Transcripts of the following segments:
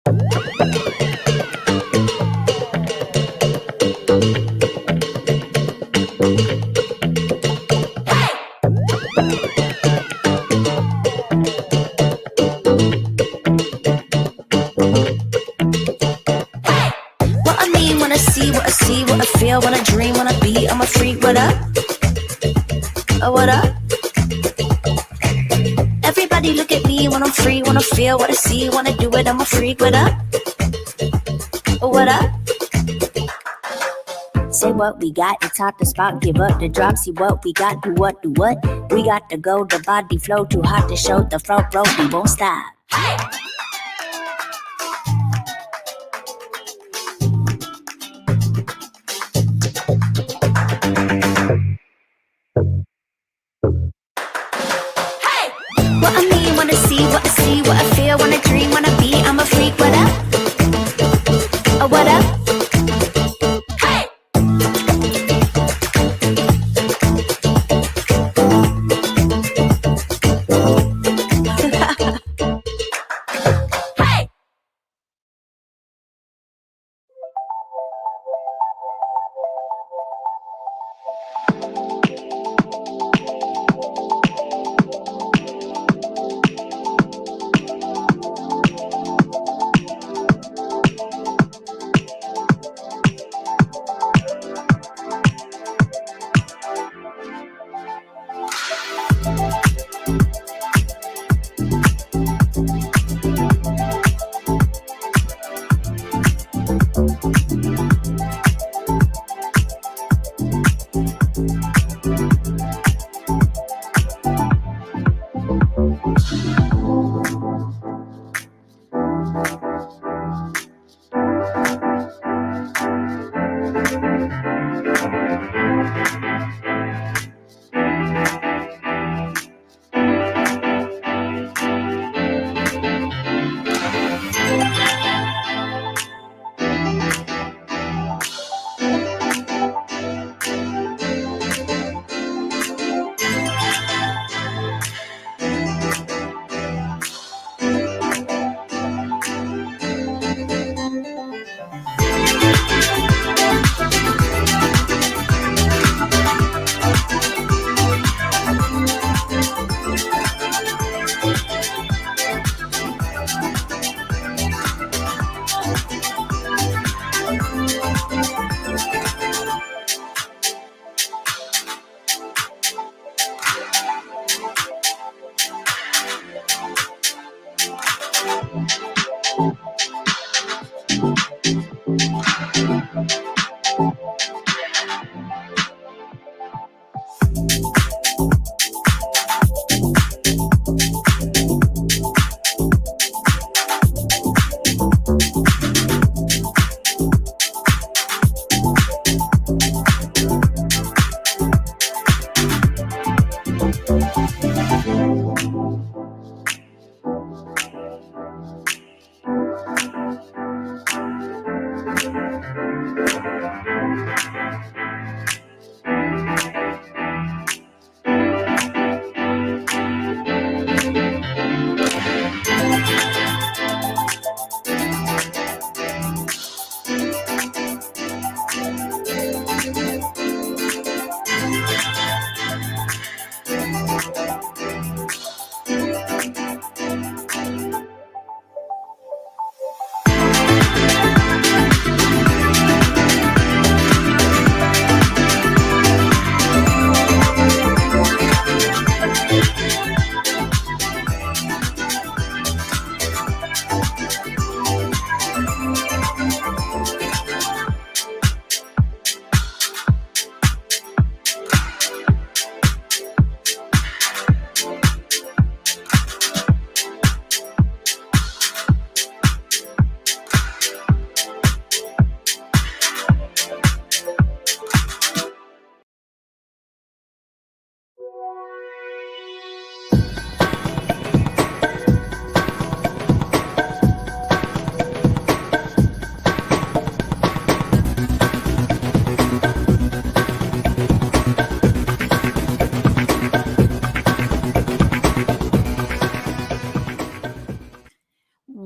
What I mean when I see, what I see, what I feel, when I dream, when I be, I'm a freak. What up? Oh, what up? Everybody look at me when I'm free, when I feel what I see, when I do it, I'm a freak. What up? Oh, what up? Say what we got, it's hot to spot, give up the drop, see what we got, do what, do what. We got to go, the body flow, too hot to show, the front row, we won't stop. What I mean when I see, what I see, what I feel, when I dream, when I be, I'm a freak. What up? Oh, what up? Hey! Hey!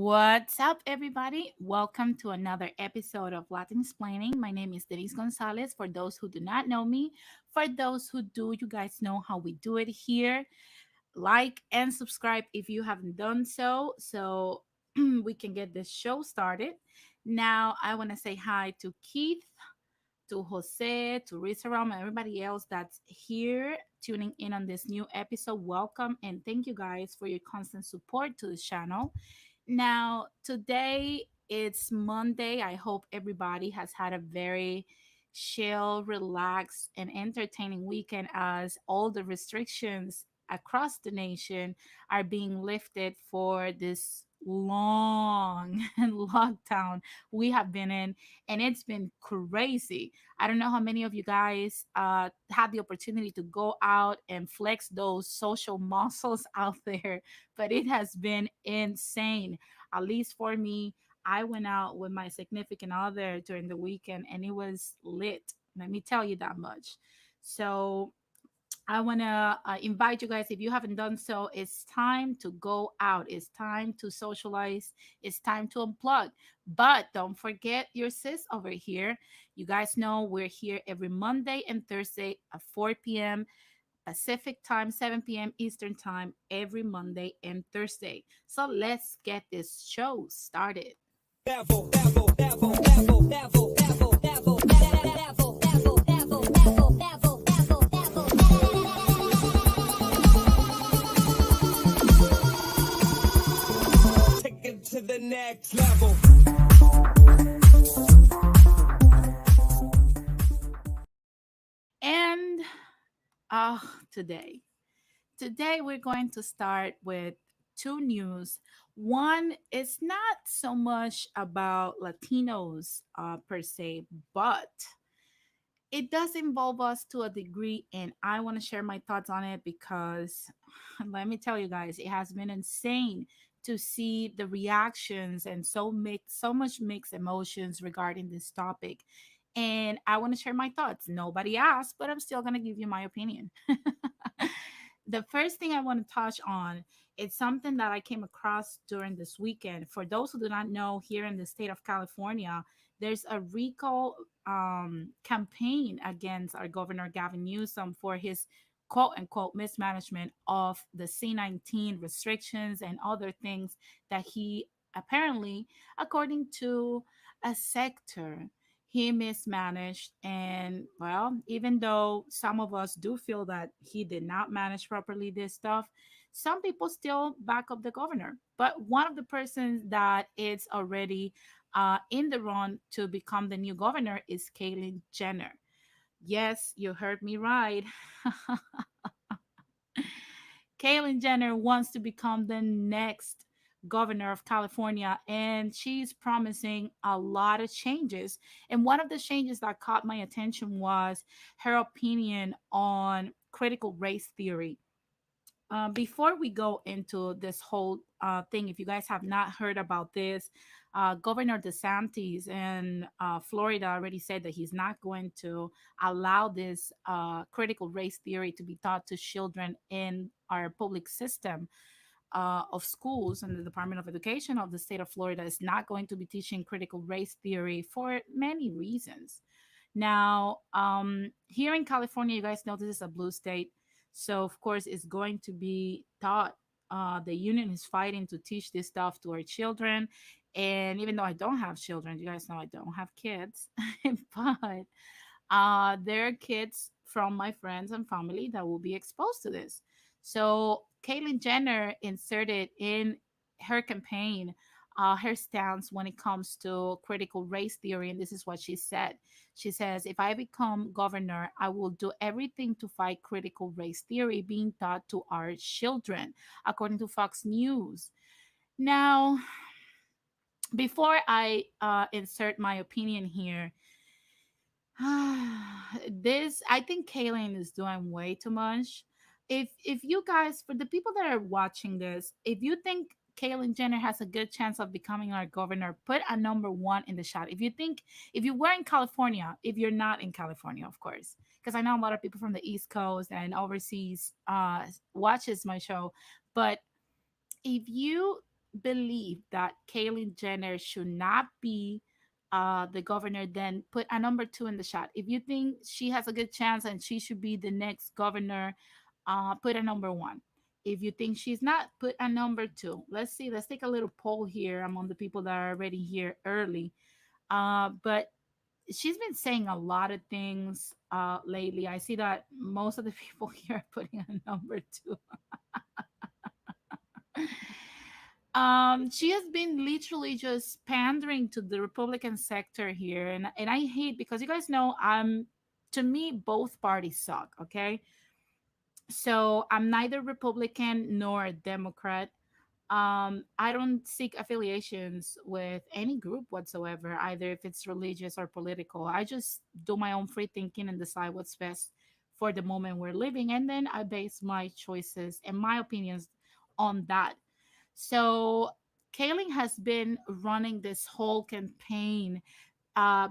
What's up, everybody? Welcome to another episode of LATINSPLAINING. My name is Denise Gonzalez. For those who do not know me, for those who do, you guys know how we do it here. Like and subscribe if you haven't done so we can get this show started. Now, I want to say hi to Keith, to Jose, to Rizaram, and everybody else that's here tuning in on this new episode. Welcome and thank you guys for your constant support to the channel. Now, today it's Monday. I hope everybody has had a very chill, relaxed, and entertaining weekend as all the restrictions across the nation are being lifted for this long lockdown we have been in, and it's been crazy. I don't know how many of you guys had the opportunity to go out and flex those social muscles out there, but it has been insane. At least for me, I went out with my significant other during the weekend and it was lit. Let me tell you that much. So, I want to invite you guys, if you haven't done so, it's time to go out. It's time to socialize. It's time to unplug. But don't forget your sis over here. You guys know we're here every Monday and Thursday at 4 p.m. Pacific time, 7 p.m. Eastern time, every Monday and Thursday. So let's get this show started. Take it to the next level. And today. Today, we're going to start with two news. One is not so much about Latinos per se, but it does involve us to a degree, and I want to share my thoughts on it because let me tell you guys, it has been insane to see the reactions and so much mixed emotions regarding this topic. And I want to share my thoughts. Nobody asked, but I'm still going to give you my opinion. The first thing I want to touch on is something that I came across during this weekend. For those who do not know, here in the state of California, there's a recall campaign against our governor Gavin Newsom for his quote unquote mismanagement of the C-19 restrictions and other things that he apparently, according to a sector, he mismanaged. And well, even though some of us do feel that he did not manage properly this stuff, some people still back up the governor. But one of the persons that is already in the run to become the new governor is Caitlyn Jenner. Yes, you heard me right. Caitlyn Jenner wants to become the next governor of California, and she's promising a lot of changes. And one of the changes that caught my attention was her opinion on critical race theory. Before we go into this whole thing, if you guys have not heard about this, Governor DeSantis in Florida already said that he's not going to allow this critical race theory to be taught to children in our public system of schools. And the Department of Education of the state of Florida is not going to be teaching critical race theory for many reasons. Now, here in California, you guys know this is a blue state. So, of course, it's going to be taught. The union is fighting to teach this stuff to our children. And even though I don't have children, you guys know I don't have kids, but there are kids from my friends and family that will be exposed to this. So Caitlyn Jenner inserted in her campaign her stance when it comes to critical race theory, and this is what she said. She says, "If I become governor, I will do everything to fight critical race theory being taught to our children," according to Fox News. Now, before I insert my opinion here, this I think Kaylin is doing way too much. If you guys, for the people that are watching this, if you think Kaylin Jenner has a good chance of becoming our governor, put a number one in the chat. If you think, if you were in California, if you're not in California, of course, because I know a lot of people from the East Coast and overseas watches my show, but if you believe that Caitlyn Jenner should not be the governor, then put a number two in the chat. If you think she has a good chance and she should be the next governor, put a number one. If you think she's not, put a number two. Let's see. Let's take a little poll here among the people that are already here early. But she's been saying a lot of things lately. I see that most of the people here are putting a number two. She has been literally just pandering to the Republican sector here, and I hate, because you guys know, to me both parties suck. Okay, so I'm neither Republican nor a Democrat. I don't seek affiliations with any group whatsoever, either if it's religious or political. I just do my own free thinking and decide what's best for the moment we're living, and then I base my choices and my opinions on that. So Kaling has been running this whole campaign,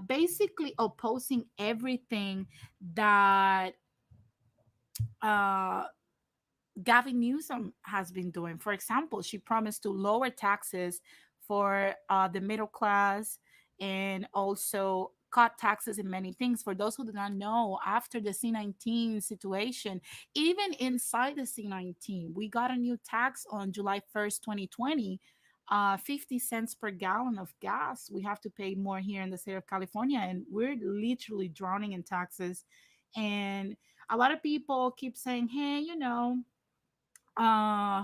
basically opposing everything that uh, Gavin Newsom has been doing. For example, she promised to lower taxes for the middle class, and also cut taxes in many things. For those who do not know, after the C-19 situation, even inside the C-19, we got a new tax on July 1st, 2020. 50 cents per gallon of gas. We have to pay more here in the state of California, and we're literally drowning in taxes. And a lot of people keep saying, hey, uh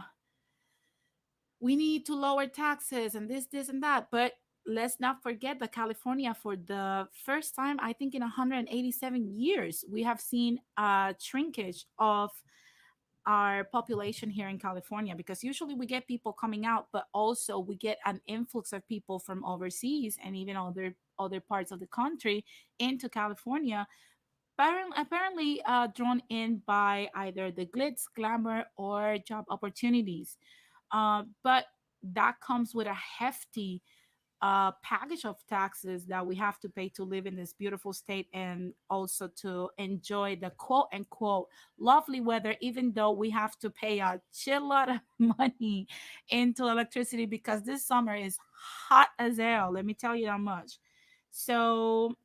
we need to lower taxes and this and that, but let's not forget that California, for the first time I think in 187 years, we have seen a shrinkage of our population here in California, because usually we get people coming out, but also we get an influx of people from overseas and even other parts of the country into California, apparently drawn in by either the glitz, glamour, or job opportunities. But that comes with a hefty package of taxes that we have to pay to live in this beautiful state, and also to enjoy the quote unquote lovely weather, even though we have to pay a chill lot of money into electricity because this summer is hot as hell. Let me tell you that much. So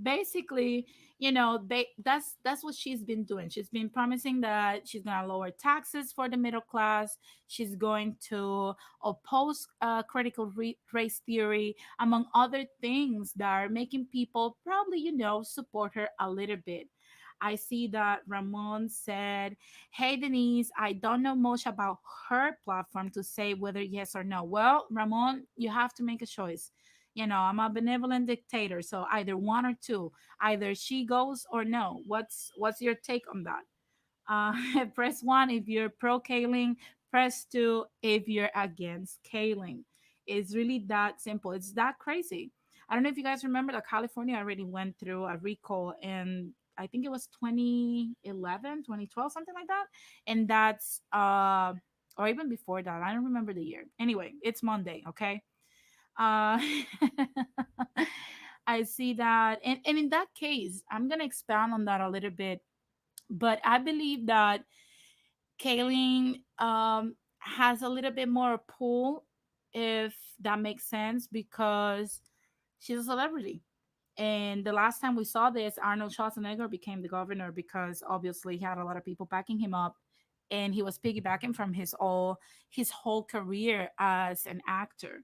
basically, that's what she's been doing. She's been promising that she's going to lower taxes for the middle class. She's going to oppose critical race theory, among other things that are making people probably, support her a little bit. I see that Ramon said, hey, Denise, I don't know much about her platform to say whether yes or no. Well, Ramon, you have to make a choice. I'm a benevolent dictator, so either one or two. Either she goes or no. What's your take on that? Press one if you're pro Kaling. Press two if you're against Kaling. It's really that simple. It's that crazy. I don't know if you guys remember that California already went through a recall, and I think it was 2011, 2012, something like that. And that's or even before that. I don't remember the year. Anyway, it's Monday, okay? uh I see that, and in that case, I'm gonna expand on that a little bit. But I believe that Kaylin has a little bit more pull, if that makes sense, because she's a celebrity. And the last time we saw this, Arnold Schwarzenegger became the governor because obviously he had a lot of people backing him up, and he was piggybacking from his whole career as an actor.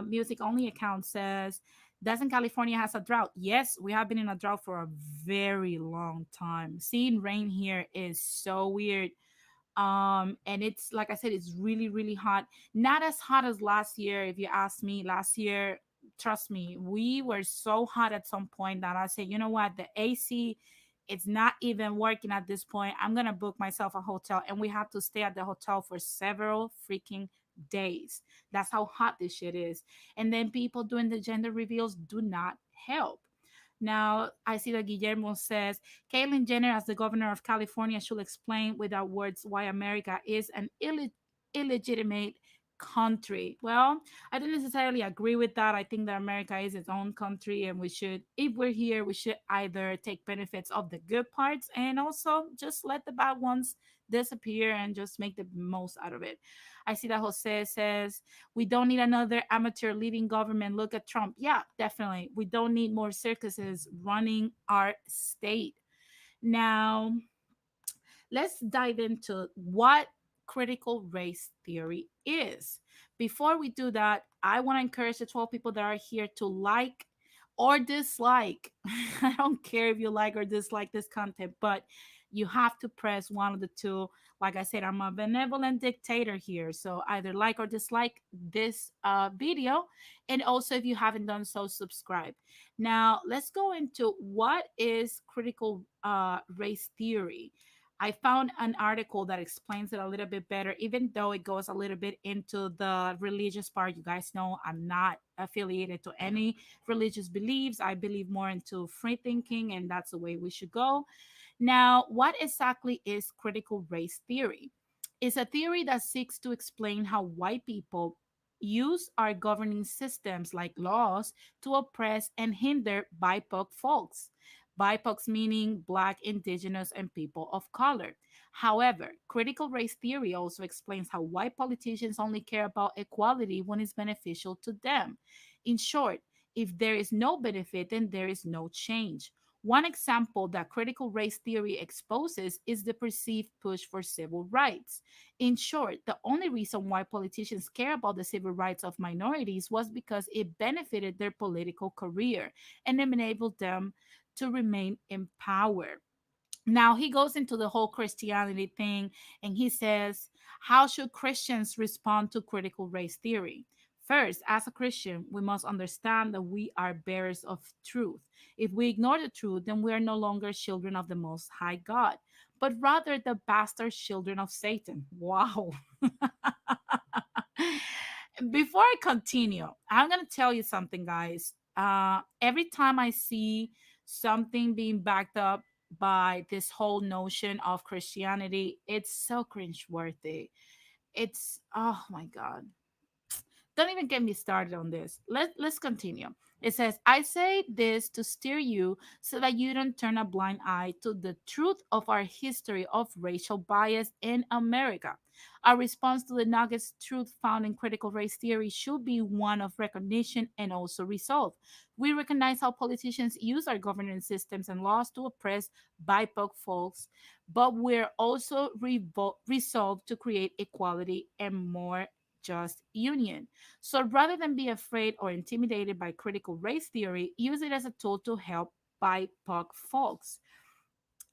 Music Only account says, doesn't California has a drought? Yes, we have been in a drought for a very long time. Seeing rain here is so weird. And it's, like I said, it's really, really hot. Not as hot as last year. If you ask me, last year, trust me, we were so hot at some point that I said, you know what, the AC, it's not even working at this point. I'm gonna book myself a hotel, and we had to stay at the hotel for several freaking days. That's how hot this shit is. And then people doing the gender reveals do not help. Now, I see that Guillermo says, Caitlyn Jenner, as the governor of California, should explain without words why America is an illegitimate country. Well, I don't necessarily agree with that. I think that America is its own country, and we should, if we're here, we should either take benefits of the good parts and also just let the bad ones disappear and just make the most out of it. I see that Jose says we don't need another amateur leading government. Look at Trump. Yeah, definitely. We don't need more circuses running our state. Now, let's dive into what critical race theory is. Before we do that, I want to encourage the 12 people that are here to like or dislike. I don't care if you like or dislike this content, but you have to press one of the two. Like I said, I'm a benevolent dictator here. So either like or dislike this video. And also, if you haven't done so, subscribe. Now, let's go into what is critical race theory. I found an article that explains it a little bit better, even though it goes a little bit into the religious part. You guys know I'm not affiliated to any religious beliefs. I believe more into free thinking, and that's the way we should go. Now, what exactly is critical race theory? It's a theory that seeks to explain how white people use our governing systems like laws to oppress and hinder BIPOC folks. BIPOCs meaning Black, Indigenous, and people of color. However, critical race theory also explains how white politicians only care about equality when it's beneficial to them. In short, if there is no benefit, then there is no change. One example that critical race theory exposes is the perceived push for civil rights. In short, the only reason why politicians care about the civil rights of minorities was because it benefited their political career and enabled them to remain in power. Now he goes into the whole Christianity thing and he says, how should Christians respond to critical race theory? First, as a Christian, we must understand that we are bearers of truth. If we ignore the truth, then we are no longer children of the Most High God, but rather the bastard children of Satan. Wow. Before I continue, I'm going to tell you something, guys. Every time I see something being backed up by this whole notion of Christianity, it's so cringeworthy. It's, oh my God. Don't even get me started on this. Let's continue. It says, I say this to steer you so that you don't turn a blind eye to the truth of our history of racial bias in America. Our response to the nuggets truth found in critical race theory should be one of recognition and also resolve. We recognize how politicians use our governance systems and laws to oppress BIPOC folks, but we're also resolved to create equality and more just union. So rather than be afraid or intimidated by critical race theory, use it as a tool to help BIPOC folks.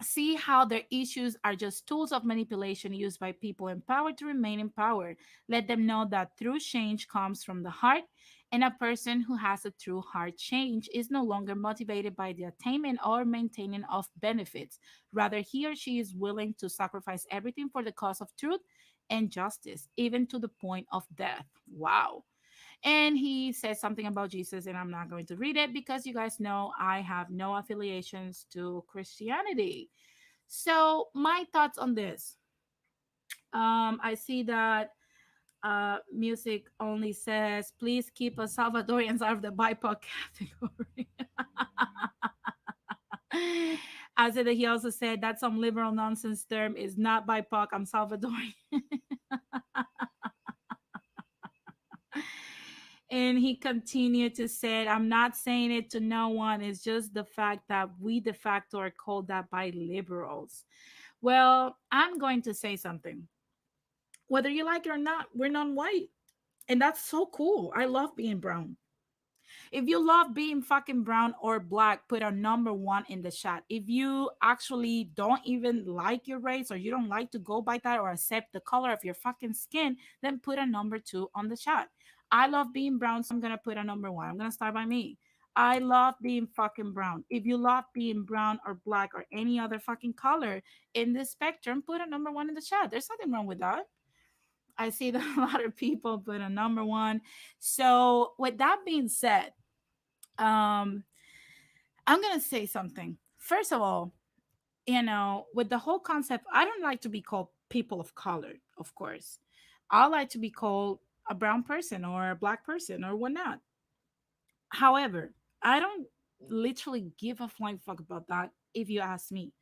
See how their issues are just tools of manipulation used by people in power to remain in power. Let them know that true change comes from the heart, and a person who has a true heart change is no longer motivated by the attainment or maintaining of benefits. Rather, he or she is willing to sacrifice everything for the cause of truth and justice, even to the point of death. Wow. And he says something about Jesus, and I'm not going to read it because you guys know I have no affiliations to Christianity. So, my thoughts on this. I see that music only says, please keep us Salvadorians out of the BIPOC category. I said that he also said that some liberal nonsense term is not BIPOC, I'm Salvadorian. And he continued to say, I'm not saying it to no one. It's just the fact that we de facto are called that by liberals. Well, I'm going to say something. Whether you like it or not, we're non white. And that's so cool. I love being brown. If you love being fucking brown or black, put a number one in the chat. If you actually don't even like your race or you don't like to go by that or accept the color of your fucking skin, then put a number two on the chat. I love being brown, so I'm gonna put a number one. I'm gonna start by me. I love being fucking brown. If you love being brown or black or any other fucking color in the spectrum, put a number one in the chat. There's nothing wrong with that. I see that a lot of people put a number one. So, with that being said, um, I'm gonna say something. First of all, with the whole concept, I don't like to be called people of color, of course. I like to be called a brown person or a black person or whatnot. However, I don't literally give a flying fuck about that if you ask me.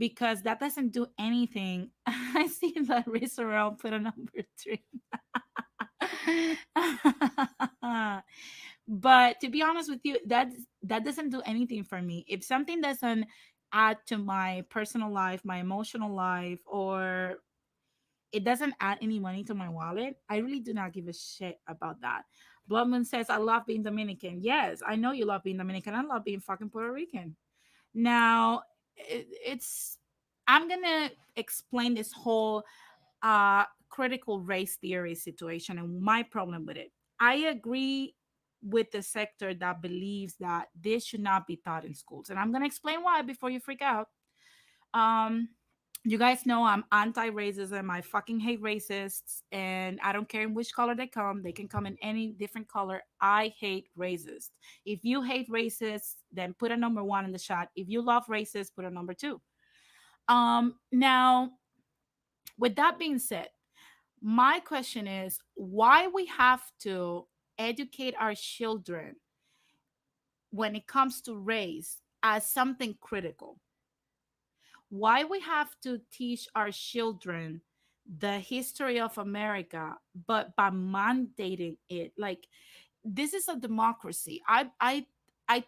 because that doesn't do anything. I see Larissa Rowe put a number three. But to be honest with you, that doesn't do anything for me. If something doesn't add to my personal life, my emotional life, or it doesn't add any money to my wallet, I really do not give a shit about that. Blood Moon says, I love being Dominican. Yes, I know you love being Dominican. I love being fucking Puerto Rican. Now, it's, I'm going to explain this whole critical race theory situation and my problem with it. I agree with the sector that believes that this should not be taught in schools. And I'm going to explain why before you freak out. Um, you guys know I'm anti-racism. I fucking hate racists, and I don't care in which color they come. They can come in any different color. I hate racists. If you hate racists, then put a number one in the chat. If you love racists, put a number two. Now, with that being said, my question is why we have to educate our children when it comes to race as something critical. Why we have to teach our children the history of America, but by mandating it, like this is a democracy. I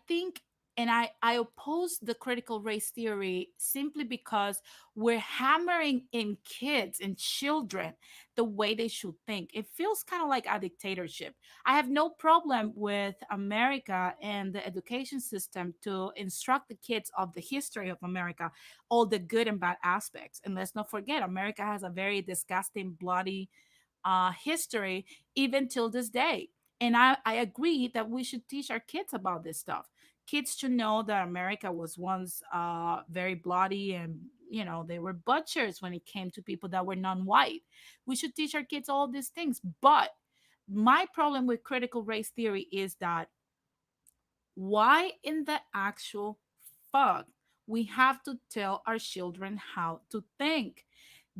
think, and I oppose the critical race theory simply because we're hammering in kids and children the way they should think. It feels kind of like a dictatorship. I have no problem with America and the education system to instruct the kids of the history of America, all the good and bad aspects. And let's not forget, America has a very disgusting, bloody history even till this day. And I agree that we should teach our kids about this stuff. Kids should know that America was once very bloody, and they were butchers when it came to people that were non-white. We should teach our kids all these things. But my problem with critical race theory is that why in the actual fuck we have to tell our children how to think?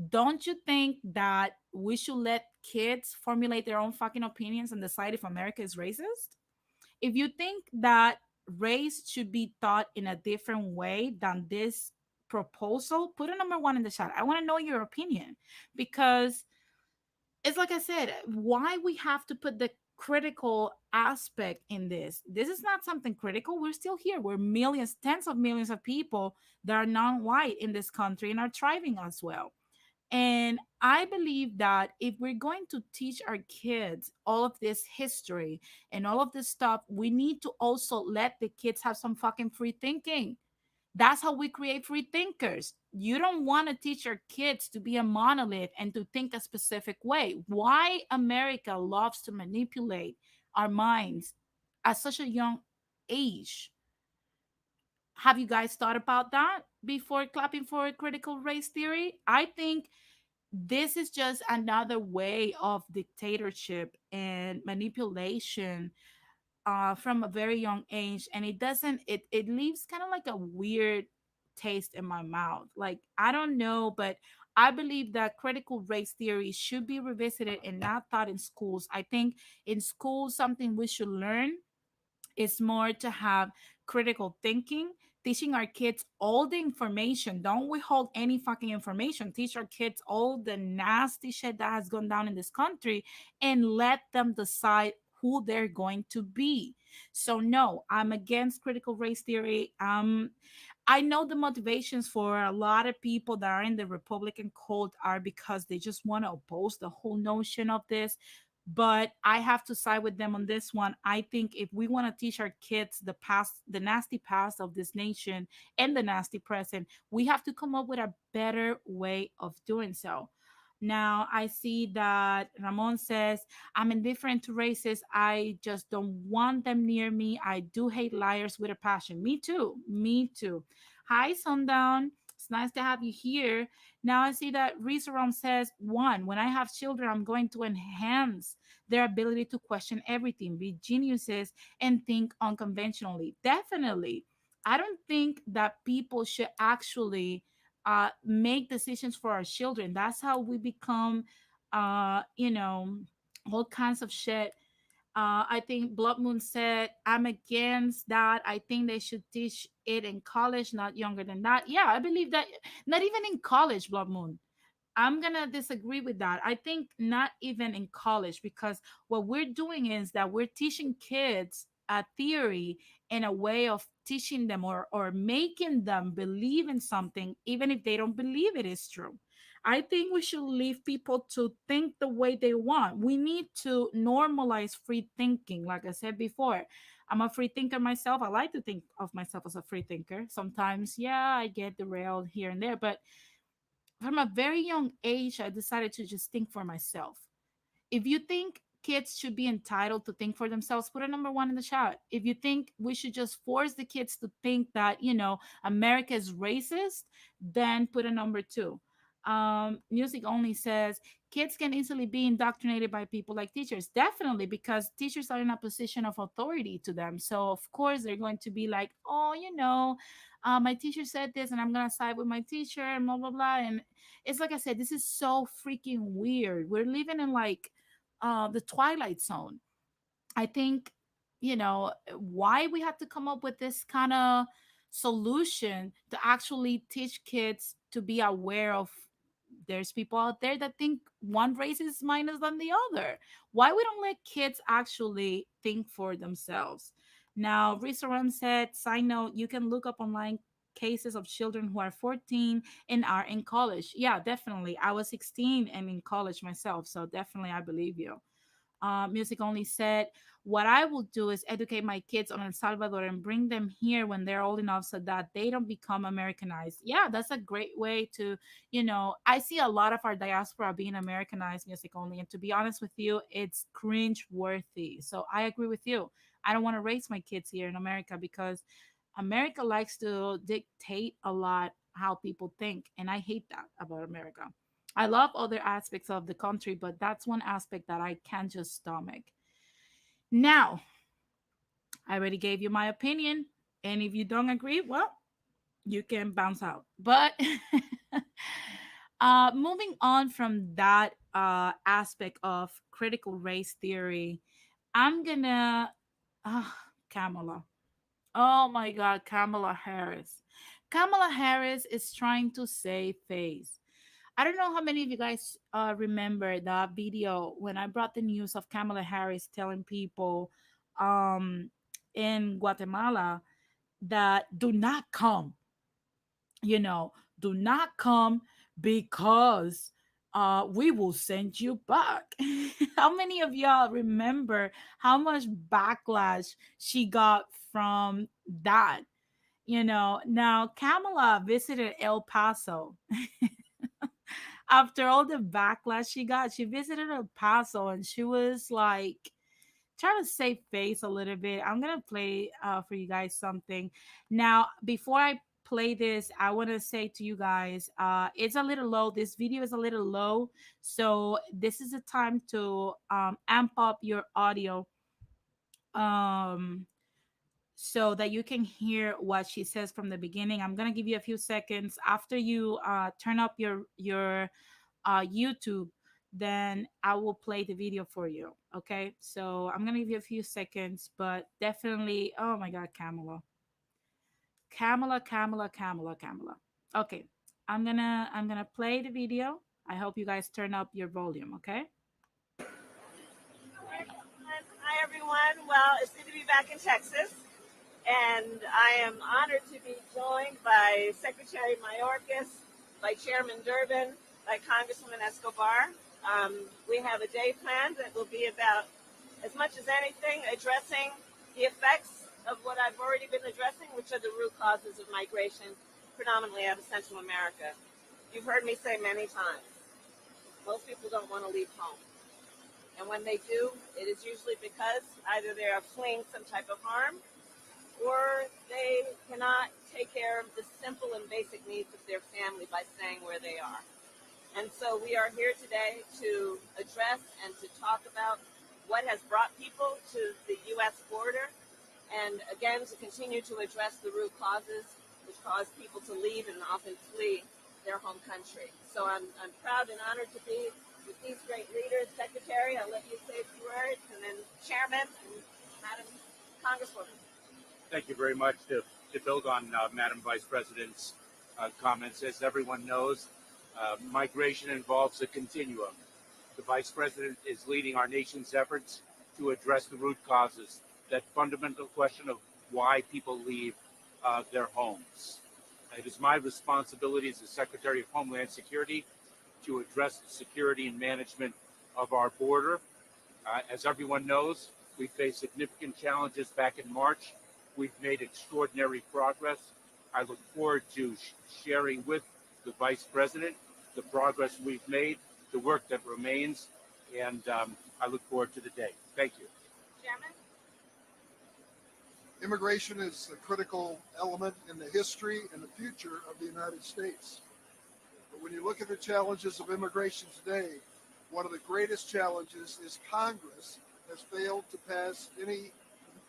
Don't you think that we should let kids formulate their own fucking opinions and decide if America is racist? If you think that race should be taught in a different way than this proposal, put a number one in the chat. I want to know your opinion, because it's like I said, why we have to put the critical aspect in this? This is not something critical. We're still here. We're millions, tens of millions of people that are non-white in this country and are thriving as well. And I believe that if we're going to teach our kids all of this history and all of this stuff, we need to also let the kids have some fucking free thinking. That's how we create free thinkers. You don't want to teach your kids to be a monolith and to think a specific way. Why America loves to manipulate our minds at such a young age? Have you guys thought about that before clapping for critical race theory? I think this is just another way of dictatorship and manipulation from a very young age, and it leaves kind of like a weird taste in my mouth. Like, I don't know, but I believe that critical race theory should be revisited and not taught in schools. I think in schools something we should learn is more to have critical thinking, teaching our kids all the information. Don't withhold any fucking information. Teach our kids all the nasty shit that has gone down in this country and let them decide who they're going to be. So no, I'm against critical race theory. I know the motivations for a lot of people that are in the Republican cult are because they just want to oppose the whole notion of this. But I have to side with them on this one. I think if we want to teach our kids the past, the nasty past of this nation and the nasty present, we have to come up with a better way of doing so. Now, I see that Ramon says, I'm indifferent to races. I just don't want them near me. I do hate liars with a passion. Me too. Me too. Hi, Sundown. It's nice to have you here. Now I see that Rizaram says, one, when I have children, I'm going to enhance their ability to question everything, be geniuses, and think unconventionally. Definitely. I don't think that people should actually make decisions for our children. That's how we become, all kinds of shit I think Blood Moon said, I'm against that. I think they should teach it in college, not younger than that. Yeah, I believe that. Not even in college, Blood Moon. I'm gonna disagree with that. I think not even in college, because what we're doing is that we're teaching kids a theory in a way of teaching them, or making them believe in something, even if they don't believe it is true. I think we should leave people to think the way they want. We need to normalize free thinking. Like I said before, I'm a free thinker myself. I like to think of myself as a free thinker. Sometimes, yeah, I get derailed here and there, but from a very young age, I decided to just think for myself. If you think kids should be entitled to think for themselves, put a number one in the chat. If you think we should just force the kids to think that, America is racist, then put a number two. Music only says kids can easily be indoctrinated by people like teachers. Definitely, because teachers are in a position of authority to them. So, of course, they're going to be like, oh, my teacher said this and I'm going to side with my teacher and blah, blah, blah. And it's like I said, this is so freaking weird. We're living in like the Twilight Zone. I think, why we had to come up with this kind of solution to actually teach kids to be aware of there's people out there that think one race is minus than the other. Why we don't let kids actually think for themselves? Now, Risa Ram said, side note, you can look up online cases of children who are 14 and are in college. Yeah, definitely. I was 16 and in college myself. So definitely, I believe you. Music only said, what I will do is educate my kids on El Salvador and bring them here when they're old enough so that they don't become Americanized. Yeah, that's a great way to, I see a lot of our diaspora being Americanized, music only. And to be honest with you, it's cringe worthy. So I agree with you. I don't want to raise my kids here in America because America likes to dictate a lot how people think. And I hate that about America. I love other aspects of the country, but that's one aspect that I can't just stomach. Now, I already gave you my opinion. And if you don't agree, well, you can bounce out. But moving on from that aspect of critical race theory, I'm gonna, Kamala. Oh my God, Kamala Harris. Kamala Harris is trying to save face. I don't know how many of you guys remember that video when I brought the news of Kamala Harris telling people um, in Guatemala that do not come, you know, do not come because we will send you back. How many of y'all remember how much backlash she got from that? Now Kamala visited El Paso after all the backlash she got. She visited El Paso and she was like trying to save face a little bit. I'm gonna play for you guys something. Now, before I play this, I want to say to you guys, it's a little low. This video is a little low, so this is a time to amp up your audio. So that you can hear what she says from the beginning. I'm gonna give you a few seconds after you turn up your YouTube, then I will play the video for you. Okay, so I'm gonna give you a few seconds, but definitely, oh my God, Kamala. Okay, I'm gonna play the video. I hope you guys turn up your volume. Okay. Hi, everyone. Well, it's good to be back in Texas, and I am honored to be joined by Secretary Mayorkas, by Chairman Durbin, by Congresswoman Escobar. We have a day planned that will be about, as much as anything, addressing the effects of what I've already been addressing, which are the root causes of migration, predominantly out of Central America. You've heard me say many times, most people don't want to leave home. And when they do, it is usually because either they are fleeing some type of harm or they cannot take care of the simple and basic needs of their family by staying where they are. And so we are here today to address and to talk about what has brought people to the U.S. border, and again, to continue to address the root causes which cause people to leave and often flee their home country. So I'm proud and honored to be with these great leaders. Secretary, I'll let you say a few words, and then Chairman and Madam Congresswoman. Thank you very much. To build on Madam Vice President's comments, as everyone knows, migration involves a continuum. The Vice President is leading our nation's efforts to address the root causes, that fundamental question of why people leave their homes. It is my responsibility as the Secretary of Homeland Security to address the security and management of our border. As everyone knows, we faced significant challenges back in March. We've made extraordinary progress. I look forward to sharing with the Vice President the progress we've made, the work that remains, and I look forward to the day. Thank you. Chairman? Immigration is a critical element in the history and the future of the United States. But when you look at the challenges of immigration today, one of the greatest challenges is Congress has failed to pass any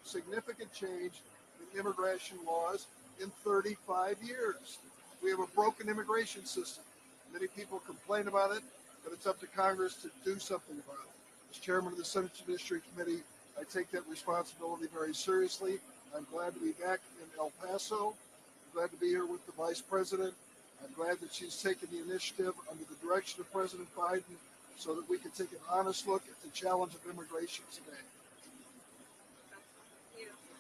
significant change in immigration laws in 35 years. We have a broken immigration system. Many people complain about it, but it's up to Congress to do something about it. As chairman of the Senate Judiciary Committee, I take that responsibility very seriously. I'm glad to be back in El Paso. I'm glad to be here with the Vice President. I'm glad that she's taken the initiative under the direction of President Biden so that we can take an honest look at the challenge of immigration today.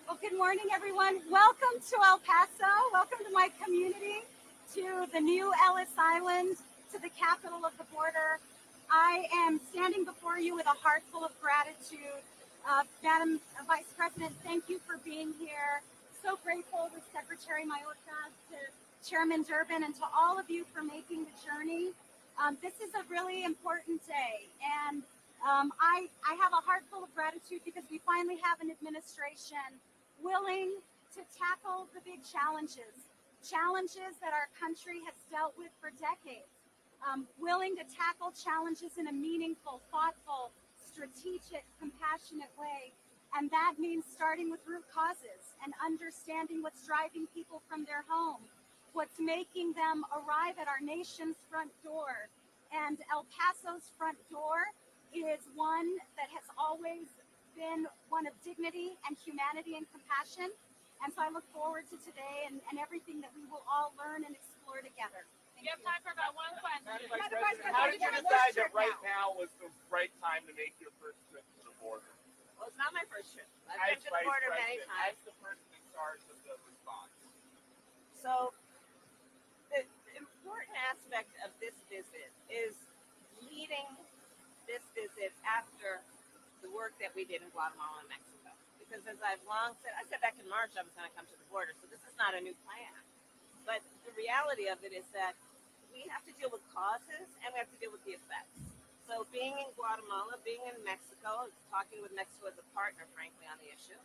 Well, good morning, everyone. Welcome to El Paso. Welcome to my community, to the new Ellis Island, to the capital of the border. I am standing before you with a heart full of gratitude. Madam Vice President, thank you for being here. So grateful with Secretary Mayorkas, to Chairman Durbin, and to all of you for making the journey. This is a really important day, and I have a heart full of gratitude because we finally have an administration willing to tackle the big challenges that our country has dealt with for decades, willing to tackle challenges in a meaningful, thoughtful, strategic, compassionate way. And that means starting with root causes and understanding what's driving people from their home, what's making them arrive at our nation's front door. And El Paso's front door is one that has always been one of dignity and humanity and compassion. And so I look forward to today and everything that we will all learn and explore together. You have time for about one question. Madam Vice President, how did you decide that right now was the right time to make your first trip to the border? Well, it's not my first trip. I've been to the border many times. As the person in charge of the response. So the important aspect of this visit is leading this visit after the work that we did in Guatemala and Mexico. Because as I've long said, I said back in March I was going to come to the border, so this is not a new plan. But the reality of it is that we have to deal with causes and we have to deal with the effects. So being in Guatemala, being in Mexico, talking with Mexico as a partner, frankly, on the issue,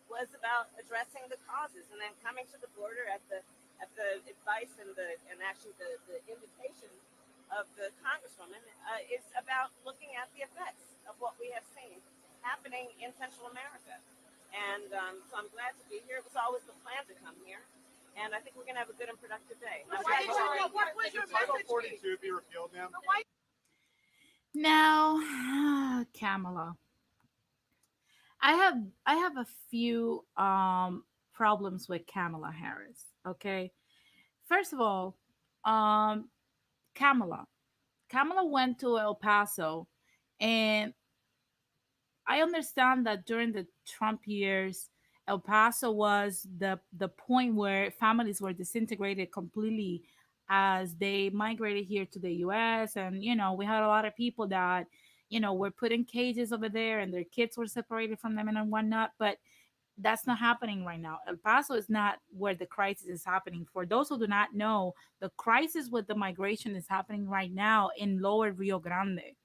was about addressing the causes, and then coming to the border at the advice and actually the invitation of the Congresswoman is about looking at the effects of what we have seen happening in Central America. And so I'm glad to be here. It was always the plan to come here. And I think we're going to have a good and productive day. What was your Title message? 42 be repealed, ma'am? Now, Kamala, I have a few problems with Kamala Harris. Okay, first of all, um, Kamala, Kamala went to El Paso, and I understand that during the Trump years, El Paso was the point where families were disintegrated completely as they migrated here to the US. And we had a lot of people that were put in cages over there, and their kids were separated from them and whatnot. But that's not happening right now. El Paso is not where the crisis is happening. For those who do not know, the crisis with the migration is happening right now in Lower Rio Grande.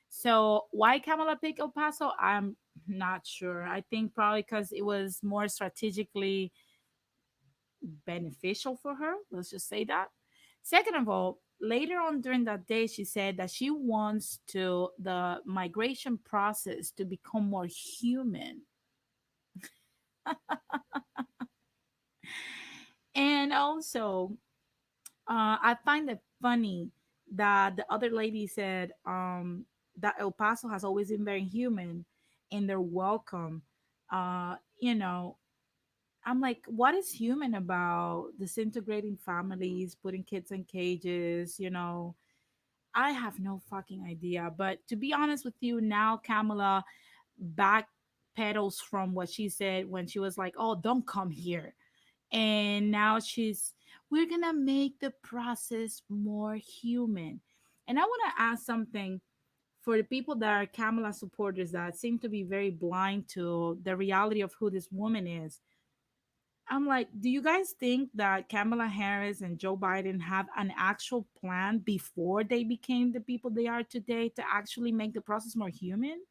So why Kamala picked El Paso, I'm not sure. I think probably because it was more strategically beneficial for her. Let's just say that. Second of all, later on during that day, she said that she wants to the migration process to become more human. And also, I find it funny that the other lady said that El Paso has always been very human in their welcome. You know, I'm like, what is human about disintegrating families, putting kids in cages? I have no fucking idea. But to be honest with you, now Kamala backpedals from what she said when she was like, "Oh, don't come here," and now we're gonna make the process more human. And I want to ask something for the people that are Kamala supporters that seem to be very blind to the reality of who this woman is. I'm like, do you guys think that Kamala Harris and Joe Biden have an actual plan before they became the people they are today to actually make the process more human?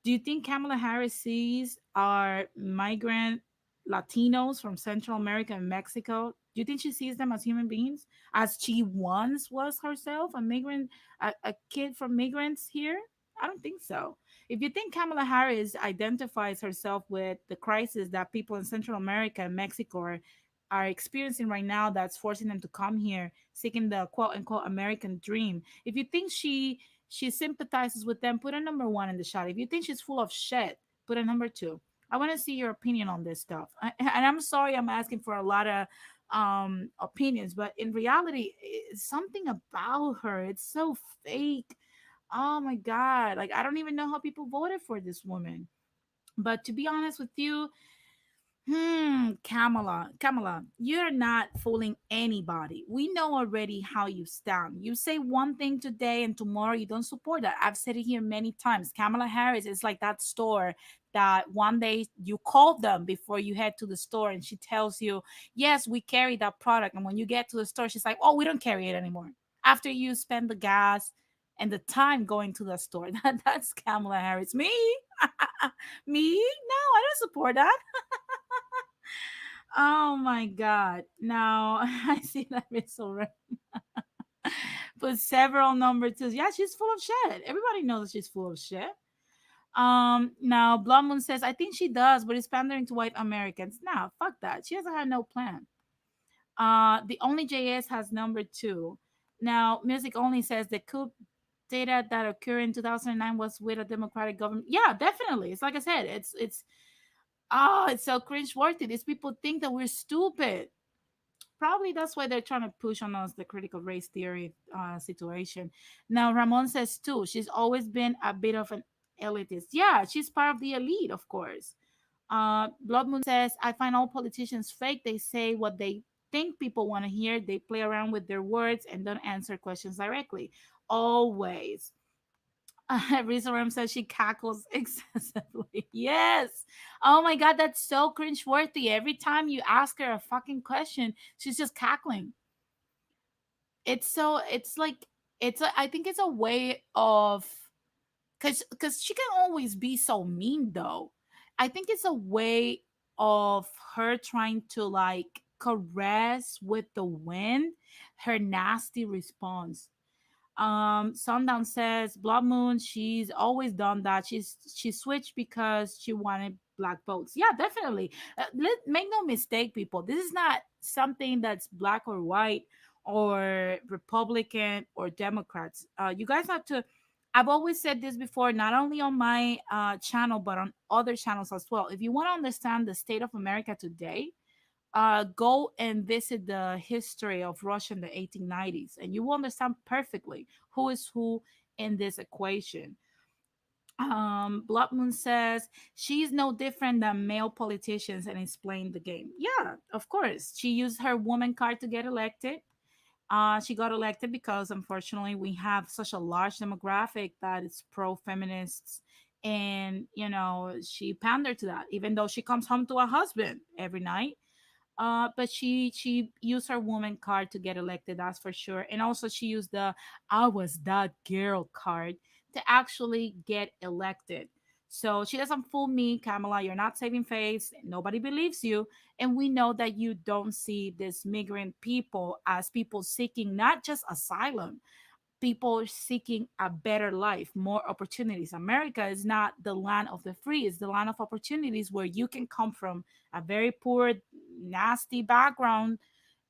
Do you think Kamala Harris sees our migrant Latinos from Central America and Mexico? Do you think she sees them as human beings, as she once was herself, a migrant, a kid from migrants here? I don't think so. If you think Kamala Harris identifies herself with the crisis that people in Central America and Mexico are experiencing right now, that's forcing them to come here seeking the quote unquote American dream. If you think she sympathizes with them, put a number one in the shot. If you think she's full of shit, put a number two. I want to see your opinion on this stuff. And I'm sorry I'm asking for a lot of opinions, but in reality, it's something about her. It's so fake. Oh my god. Like I don't even know how people voted for this woman. But to be honest with you, Kamala, you're not fooling anybody. We know already how you stand. You say one thing today and tomorrow you don't support that. I've said it here many times. Kamala Harris is like that store that one day you call them before you head to the store and she tells you, yes, we carry that product. And when you get to the store, she's like, oh, we don't carry it anymore. After you spend the gas and the time going to the store. That's Kamala Harris. Me? Me? No, I don't support that. Oh my God. Now I see that Miss already put several number twos. Yeah, she's full of shit. Everybody knows that she's full of shit. Now Blood Moon says, I think she does, but it's pandering to white Americans. Nah, fuck that. She hasn't had no plan. The only JS has number two. Now, Music Only says the coup data that occurred in 2009 was with a democratic government. Yeah, definitely. It's like I said, it's so cringe worthy. These people think that we're stupid. Probably that's why they're trying to push on us the critical race theory situation. Now, Ramon says too, she's always been a bit of an elitist. Yeah, she's part of the elite, of course. Blood Moon says, I find all politicians fake. They say what they think people want to hear. They play around with their words and don't answer questions directly. Always. Risa Ram says she cackles excessively. Yes. Oh my God, that's so cringeworthy. Every time you ask her a fucking question, she's just cackling. It's like, I think it's a way of, because she can always be so mean though. I think it's a way of her trying to like caress with the wind her nasty response. Sundown says Blood Moon, she's always done that. She switched because she wanted black votes. Yeah, definitely. Make no mistake, people, this is not something that's black or white or Republican or Democrats. You guys have to, I've always said this before, not only on my channel but on other channels as well. If you want to understand the state of America today, go and visit the history of Russia in the 1890s, and you will understand perfectly who is who in this equation. Blood Moon says she's no different than male politicians and is playing the game. Yeah, of course. She used her woman card to get elected. She got elected because unfortunately we have such a large demographic that is pro feminists. And, she pandered to that, even though she comes home to a husband every night. But she used her woman card to get elected, that's for sure. And also she used the I was that girl card to actually get elected. So she doesn't fool me, Kamala. You're not saving face. Nobody believes you. And we know that you don't see these migrant people as people seeking not just asylum, people seeking a better life, more opportunities. America is not the land of the free, it's the land of opportunities where you can come from a very poor, nasty background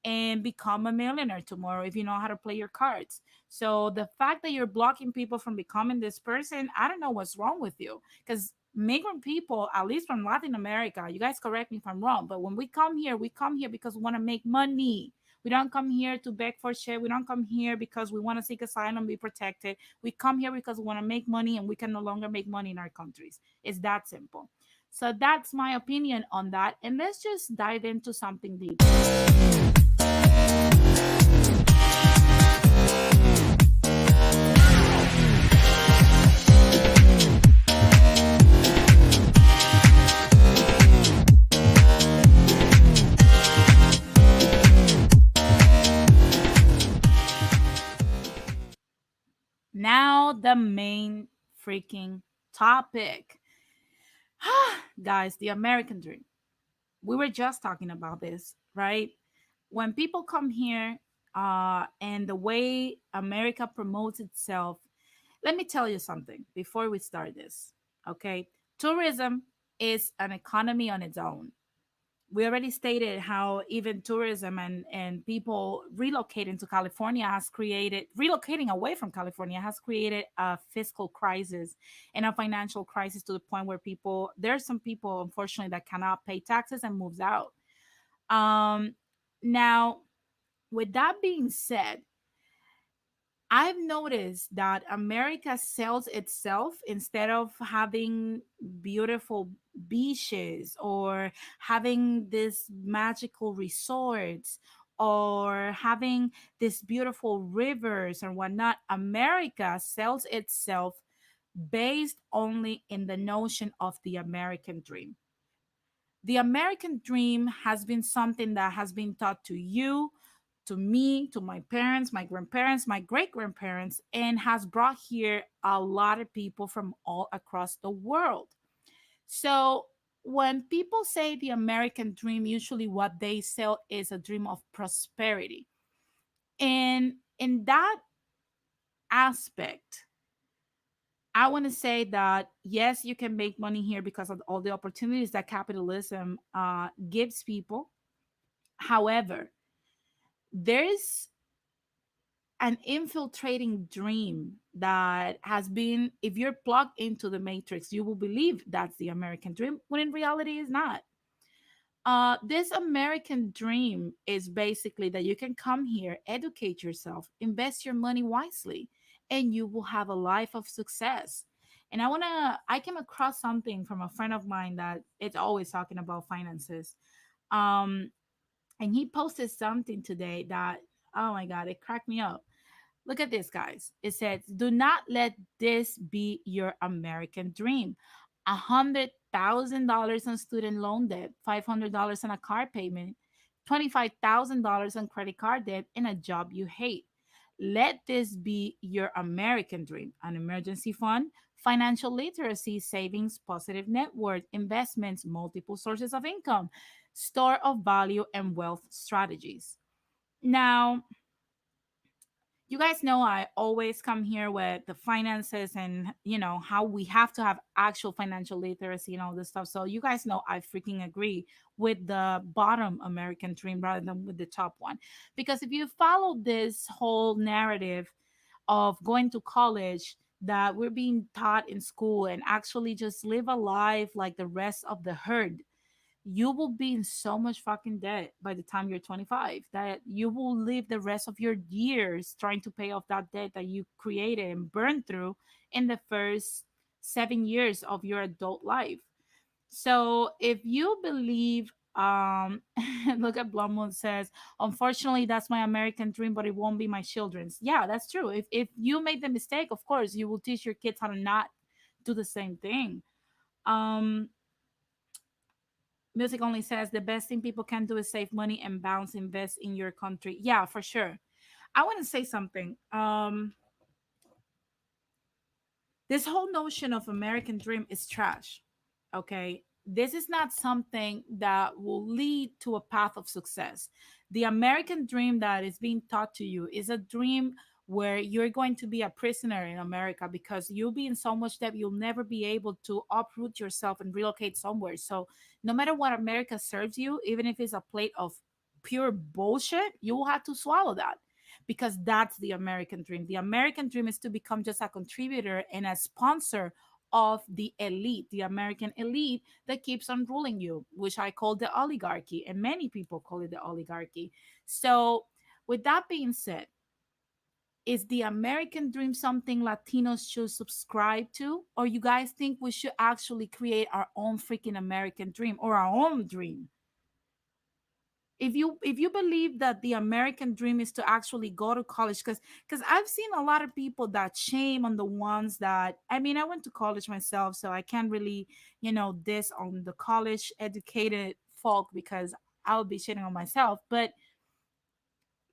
and become a millionaire tomorrow if you know how to play your cards. So the fact that you're blocking people from becoming this person, I don't know what's wrong with you. Because migrant people, at least from Latin America, you guys correct me if I'm wrong, but when we come here because we want to make money. We don't come here to beg for shit. We don't come here because we want to seek asylum, be protected. We come here because we want to make money and we can no longer make money in our countries. It's that simple. So that's my opinion on that. And let's just dive into something deep. Now, the main freaking topic. Guys, the American dream. We were just talking about this, right? When people come here, and the way America promotes itself, let me tell you something before we start this, okay? Tourism is an economy on its own. We already stated how even tourism and people relocating to California has created, relocating away from California has created a fiscal crisis and a financial crisis to the point where people, there's some people, unfortunately, that cannot pay taxes and moves out. Um, Now, with that being said, I've noticed that America sells itself instead of having beautiful beaches or having this magical resorts or having these beautiful rivers and whatnot. America sells itself based only in the notion of the American dream. The American dream has been something that has been taught to you, to me, to my parents, my grandparents, my great grandparents, and has brought here a lot of people from all across the world. So, when people say the American dream, usually what they sell is a dream of prosperity. And in that aspect, I want to say that yes, you can make money here because of all the opportunities that capitalism gives people. However, there's an infiltrating dream that has been, if you're plugged into the matrix, you will believe that's the American dream, when in reality is not. This American dream is basically that you can come here, educate yourself, invest your money wisely, and you will have a life of success. And I came across something from a friend of mine that it's always talking about finances. Um, and he posted something today that, oh my God, it cracked me up. Look at this, guys. It says, do not let this be your American dream. $100,000 on student loan debt, $500 on a car payment, $25,000 on credit card debt, and a job you hate. Let this be your American dream: an emergency fund, financial literacy, savings, positive net worth, investments, multiple sources of income, store of value, and wealth strategies. Now, you guys know I always come here with the finances and how we have to have actual financial literacy and all this stuff. So you guys know I freaking agree with the bottom American dream rather than with the top one. Because if you follow this whole narrative of going to college that we're being taught in school and actually just live a life like the rest of the herd, you will be in so much fucking debt by the time you're 25 that you will live the rest of your years trying to pay off that debt that you created and burned through in the first 7 years of your adult life. So if you believe, look at Blumwood says, unfortunately, that's my American dream, but it won't be my children's. Yeah, that's true. If you make the mistake, of course, you will teach your kids how to not do the same thing. Um, Music only says the best thing people can do is save money and bounce, invest in your country. Yeah, for sure. I want to say something. This whole notion of American dream is trash. Okay. This is not something that will lead to a path of success. The American dream that is being taught to you is a dream where you're going to be a prisoner in America because you'll be in so much debt you'll never be able to uproot yourself and relocate somewhere. So no matter what America serves you, even if it's a plate of pure bullshit, you will have to swallow that, because that's the American dream. The American dream is to become just a contributor and a sponsor of the elite, the American elite that keeps on ruling you, which I call the oligarchy, and many people call it the oligarchy. So, with that being said, is the American dream something Latinos should subscribe to? Or you guys think we should actually create our own freaking American dream or our own dream? If you believe that the American dream is to actually go to college, because I've seen a lot of people that shame on the ones that, I mean, I went to college myself, so I can't really, diss on the college educated folk, because I would be shitting on myself. But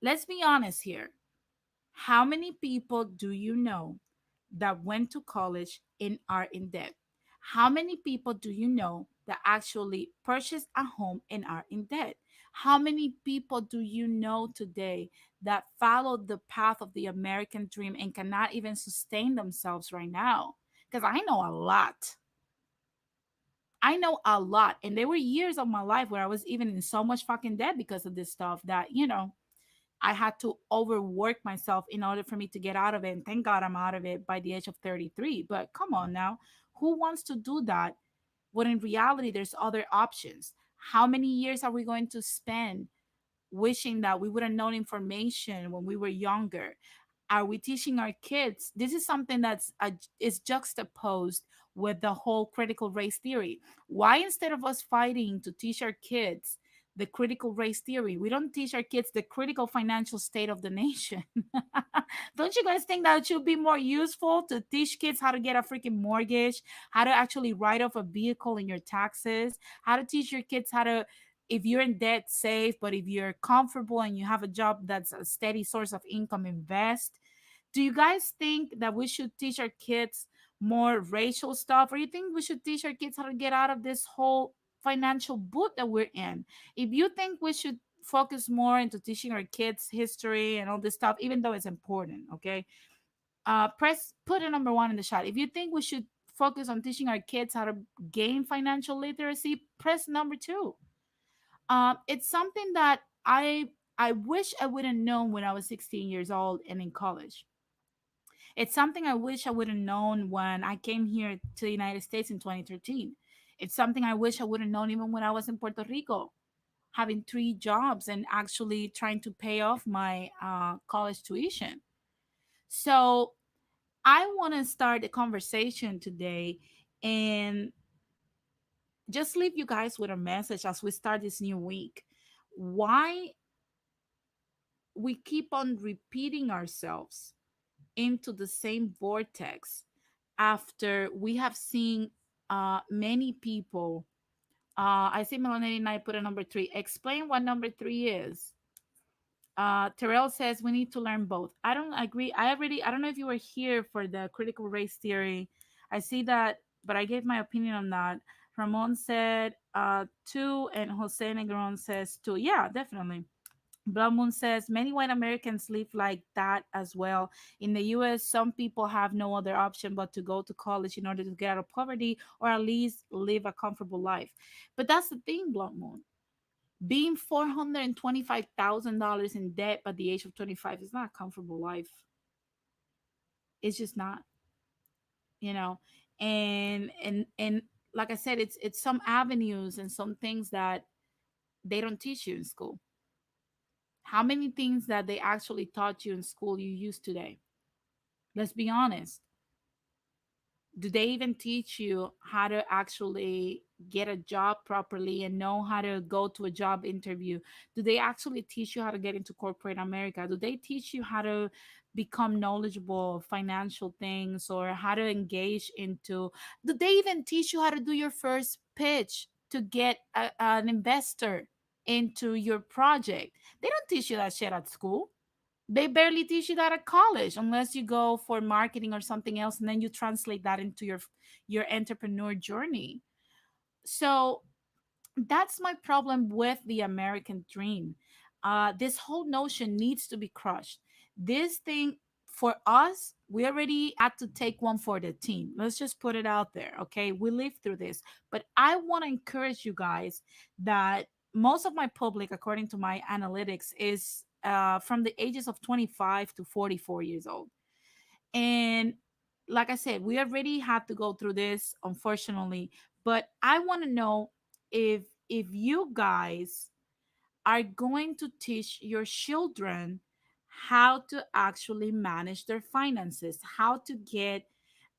let's be honest here. How many people do you know that went to college and are in debt? How many people do you know that actually purchased a home and are in debt? How many people do you know today that followed the path of the American dream and cannot even sustain themselves right now? Because I know a lot. I know a lot. And there were years of my life where I was even in so much fucking debt because of this stuff that, I had to overwork myself in order for me to get out of it. And thank God I'm out of it by the age of 33. But come on now, who wants to do that when in reality there's other options? How many years are we going to spend wishing that we would have known information when we were younger? Are we teaching our kids? This is something is juxtaposed with the whole critical race theory. Why, instead of us fighting to teach our kids the critical race theory, we don't teach our kids the critical financial state of the nation? Don't you guys think that it should be more useful to teach kids how to get a freaking mortgage, how to actually write off a vehicle in your taxes, how to teach your kids how to, if you're in debt, save, but if you're comfortable and you have a job that's a steady source of income, invest? Do you guys think that we should teach our kids more racial stuff, or you think we should teach our kids how to get out of this whole financial boot that we're in? If you think we should focus more into teaching our kids history and all this stuff, even though it's important, okay, put a number one in the chat. If you think we should focus on teaching our kids how to gain financial literacy, press number two. It's something that I wish I would have known when I was 16 years old and in college. It's something I wish I would have known when I came here to the United States in 2013. It's something I wish I would have known even when I was in Puerto Rico, having three jobs and actually trying to pay off my college tuition. So I want to start a conversation today and just leave you guys with a message as we start this new week. Why we keep on repeating ourselves into the same vortex after we have seen many people. I see Melanie and I put a number three. Explain what number three is. Terrell says we need to learn both. I don't agree. I don't know if you were here for the critical race theory. I see that, but I gave my opinion on that. Ramon said two, and Jose Negron says two. Yeah, definitely. Blood Moon says many white Americans live like that as well. In the US, some people have no other option but to go to college in order to get out of poverty or at least live a comfortable life. But that's the thing, Blood Moon. Being $425,000 in debt at the age of 25 is not a comfortable life. It's just not, you know. And like I said, it's some avenues and some things that they don't teach you in school. How many things that they actually taught you in school you use today? Let's be honest. Do they even teach you how to actually get a job properly and know how to go to a job interview? Do they actually teach you how to get into corporate America? Do they teach you how to become knowledgeable of financial things or how to engage into? Do they even teach you how to do your first pitch to get an investor into your project? They don't teach you that shit at school. They barely teach you that at college unless you go for marketing or something else, and then you translate that into your entrepreneur journey. So that's my problem with the American dream. This whole notion needs to be crushed. This thing, for us, we already had to take one for the team. Let's just put it out there, okay? We lived through this. But I want to encourage you guys that most of my public, according to my analytics, is from the ages of 25 to 44 years old. And like I said, we already had to go through this, unfortunately. But I want to know if you guys are going to teach your children how to actually manage their finances, how to get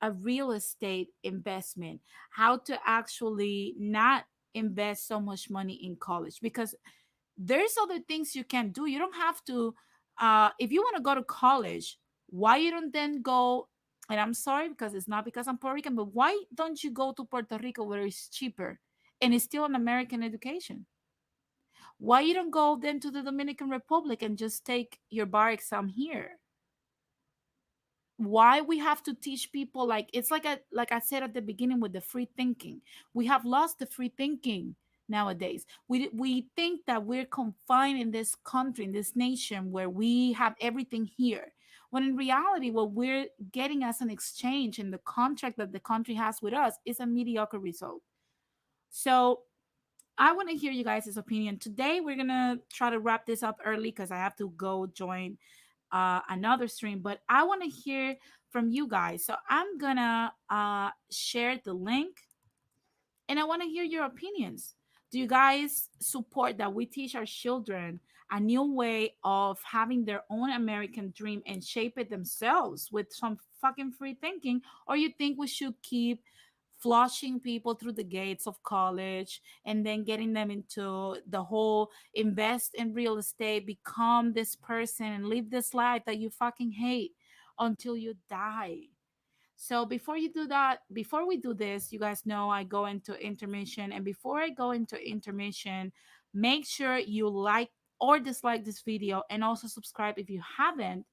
a real estate investment, how to actually not invest so much money in college, because there's other things you can do. You don't have to if you want to go to college, why you don't then go, and I'm sorry because it's not because I'm Puerto Rican, but why don't you go to Puerto Rico where it's cheaper and it's still an American education? Why you don't go then to the Dominican Republic and just take your bar exam here? Why we have to teach people, like it's like I said at the beginning with the free thinking. We have lost the free thinking nowadays. We think that we're confined in this country, in this nation, where we have everything here, when in reality what we're getting as an exchange in the contract that the country has with us is a mediocre result. So I want to hear you guys' opinion. Today, we're going to try to wrap this up early because I have to go join another stream. But I want to hear from you guys. So I'm going to share the link and I want to hear your opinions. Do you guys support that we teach our children a new way of having their own American dream and shape it themselves with some fucking free thinking? Or you think we should keep flushing people through the gates of college and then getting them into the whole invest in real estate, become this person, and live this life that you fucking hate until you die? So before you do that, before we do this, you guys know I go into intermission. And before I go into intermission, make sure you like or dislike this video and also subscribe if you haven't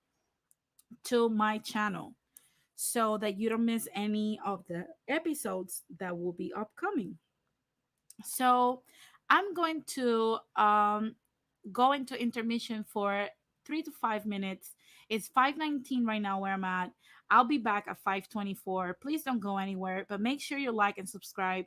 to my channel so that you don't miss any of the episodes that will be upcoming. So I'm going to go into intermission for 3 to 5 minutes. It's 5:19 right now where I'm at. I'll be back at 5:24. Please don't go anywhere, but make sure you like and subscribe.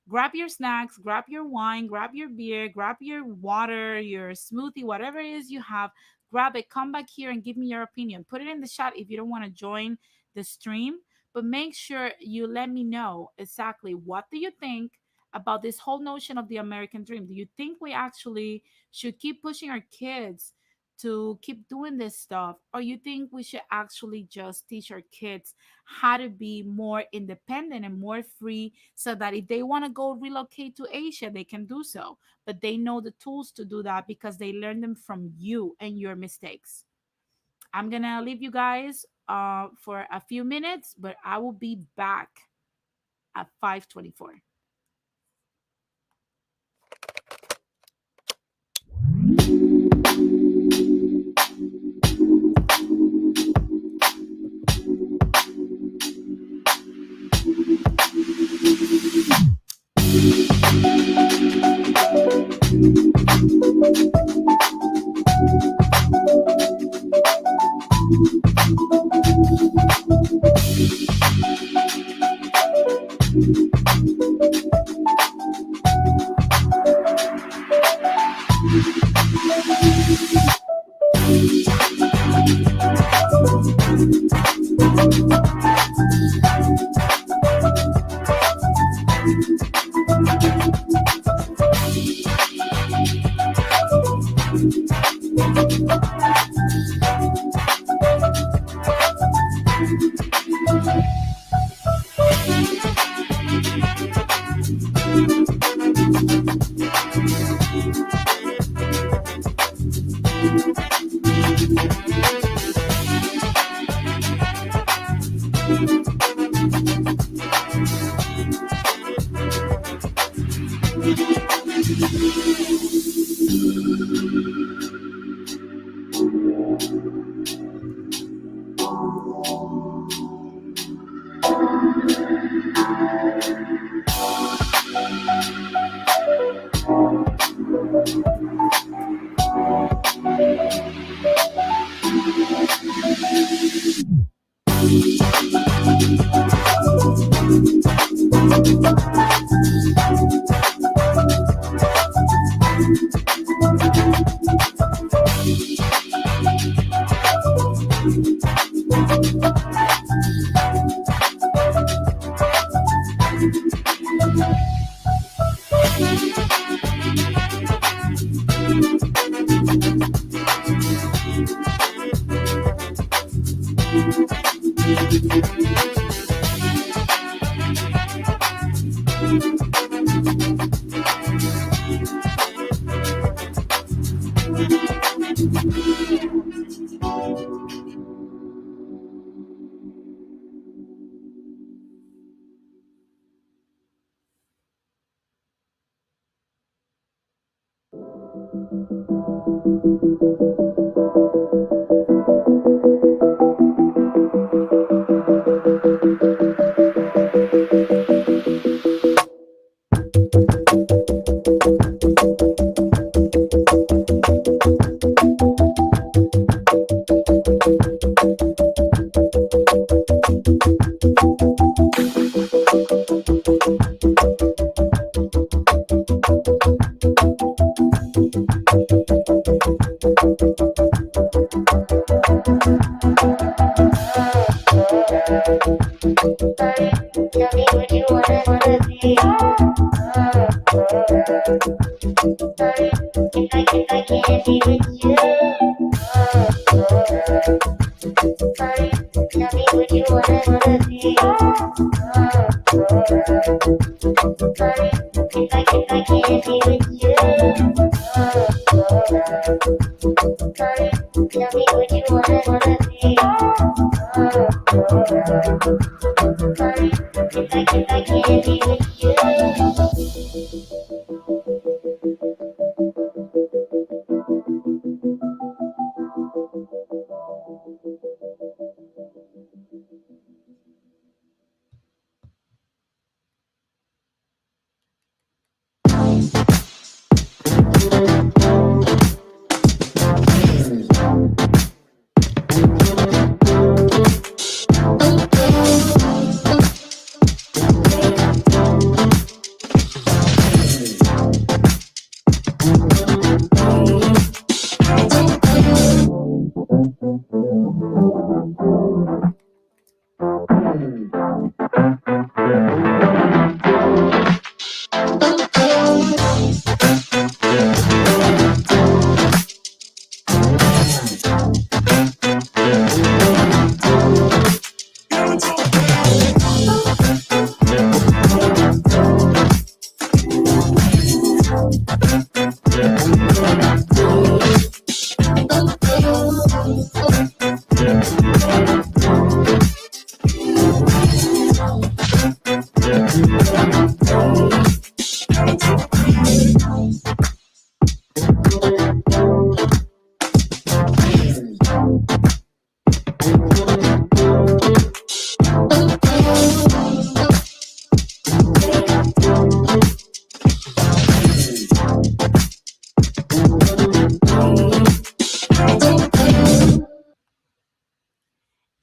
Grab your snacks, grab your wine, grab your beer, grab your water, your smoothie, whatever it is you have. Grab it, come back here and give me your opinion. Put it in the chat if you don't want to join the stream, but make sure you let me know exactly what do you think about this whole notion of the American dream. Do you think we actually should keep pushing our kids to keep doing this stuff, or you think we should actually just teach our kids how to be more independent and more free so that if they want to go relocate to Asia they can do so, but they know the tools to do that because they learn them from you and your mistakes? I'm gonna leave you guys for a few minutes, but I will be back at 5:24.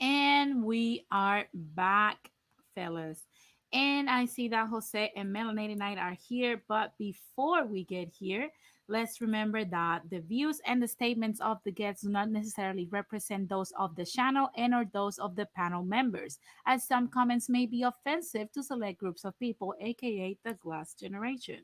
And we are back, fellas. And I see that Jose and Melanated Night are here. But before we get here, let's remember that the views and the statements of the guests do not necessarily represent those of the channel and or those of the panel members, as some comments may be offensive to select groups of people, aka the glass generation.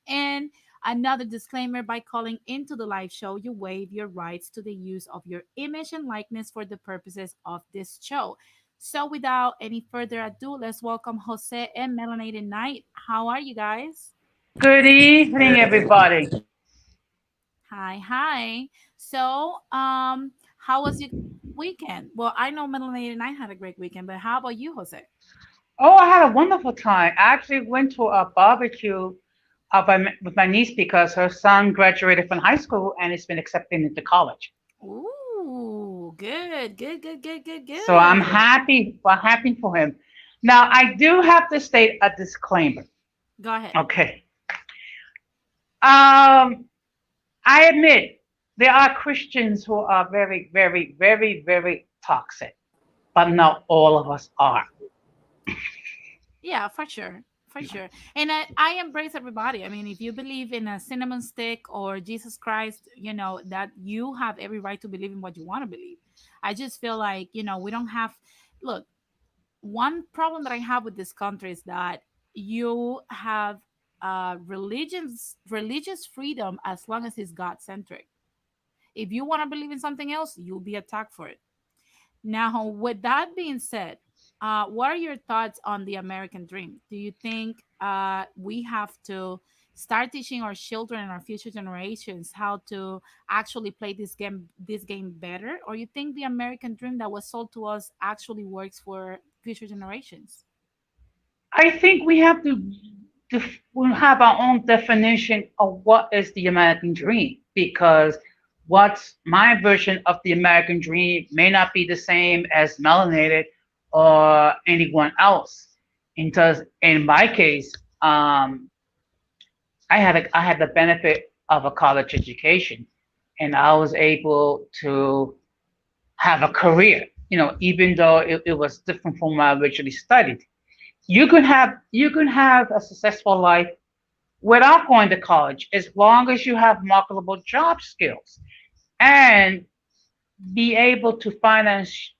And another disclaimer: by calling into the live show, you waive your rights to the use of your image and likeness for the purposes of this show. So, without any further ado, let's welcome Jose and Melanated Night. How are you guys? Good evening, everybody. Hi, hi. So, how was your weekend? Well, I know Melanated Night had a great weekend, but how about you, Jose? Oh, I had a wonderful time. I actually went to a barbecue with my niece because her son graduated from high school and has been accepted into college. Ooh, good, good, good, good, good, So I'm good. happy. Well, happy for him. Now, I do have to state a disclaimer. Go ahead. Okay. Um, I admit there are Christians who are very, very, very, very toxic, but not all of us are. Yeah, for sure. For sure. And I embrace everybody. I mean, if you believe in a cinnamon stick or Jesus Christ, that you have every right to believe in what you want to believe. I just feel like, we don't have, look, one problem that I have with this country is that you have religious freedom as long as it's God centric. If you want to believe in something else, you'll be attacked for it. Now, with that being said, what are your thoughts on the American dream? Do you think we have to start teaching our children and our future generations how to actually play this game better, or you think the American dream that was sold to us actually works for future generations? I think we have to. we have our own definition of what is the American dream, because what's my version of the American dream may not be the same as melanated or anyone else. Because in my case, I had the benefit of a college education, and I was able to have a career. Even though it was different from what I originally studied. You can have a successful life without going to college, as long as you have marketable job skills and be able to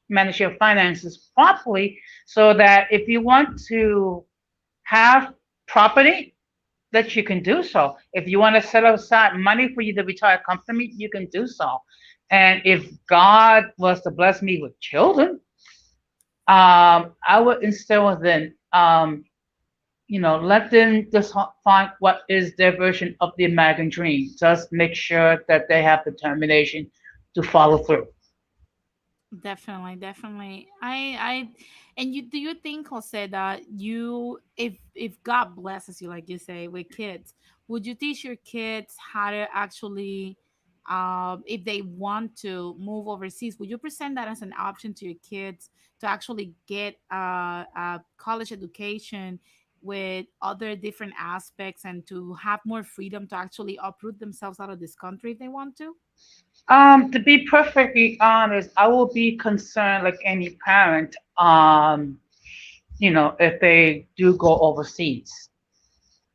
manage your finances properly, so that if you want to have property, that you can do so. If you want to set aside money for you to retire comfortably, you can do so. And if God was to bless me with children, I would instill within, let them just find what is their version of the American dream. Just make sure that they have determination to follow through. Definitely, definitely. And you do you think, Jose, that you, if God blesses you, like you say, with kids, would you teach your kids how to actually, if they want to move overseas, would you present that as an option to your kids to actually get a college education with other different aspects and to have more freedom to actually uproot themselves out of this country if they want to? To be perfectly honest, I will be concerned like any parent, if they do go overseas.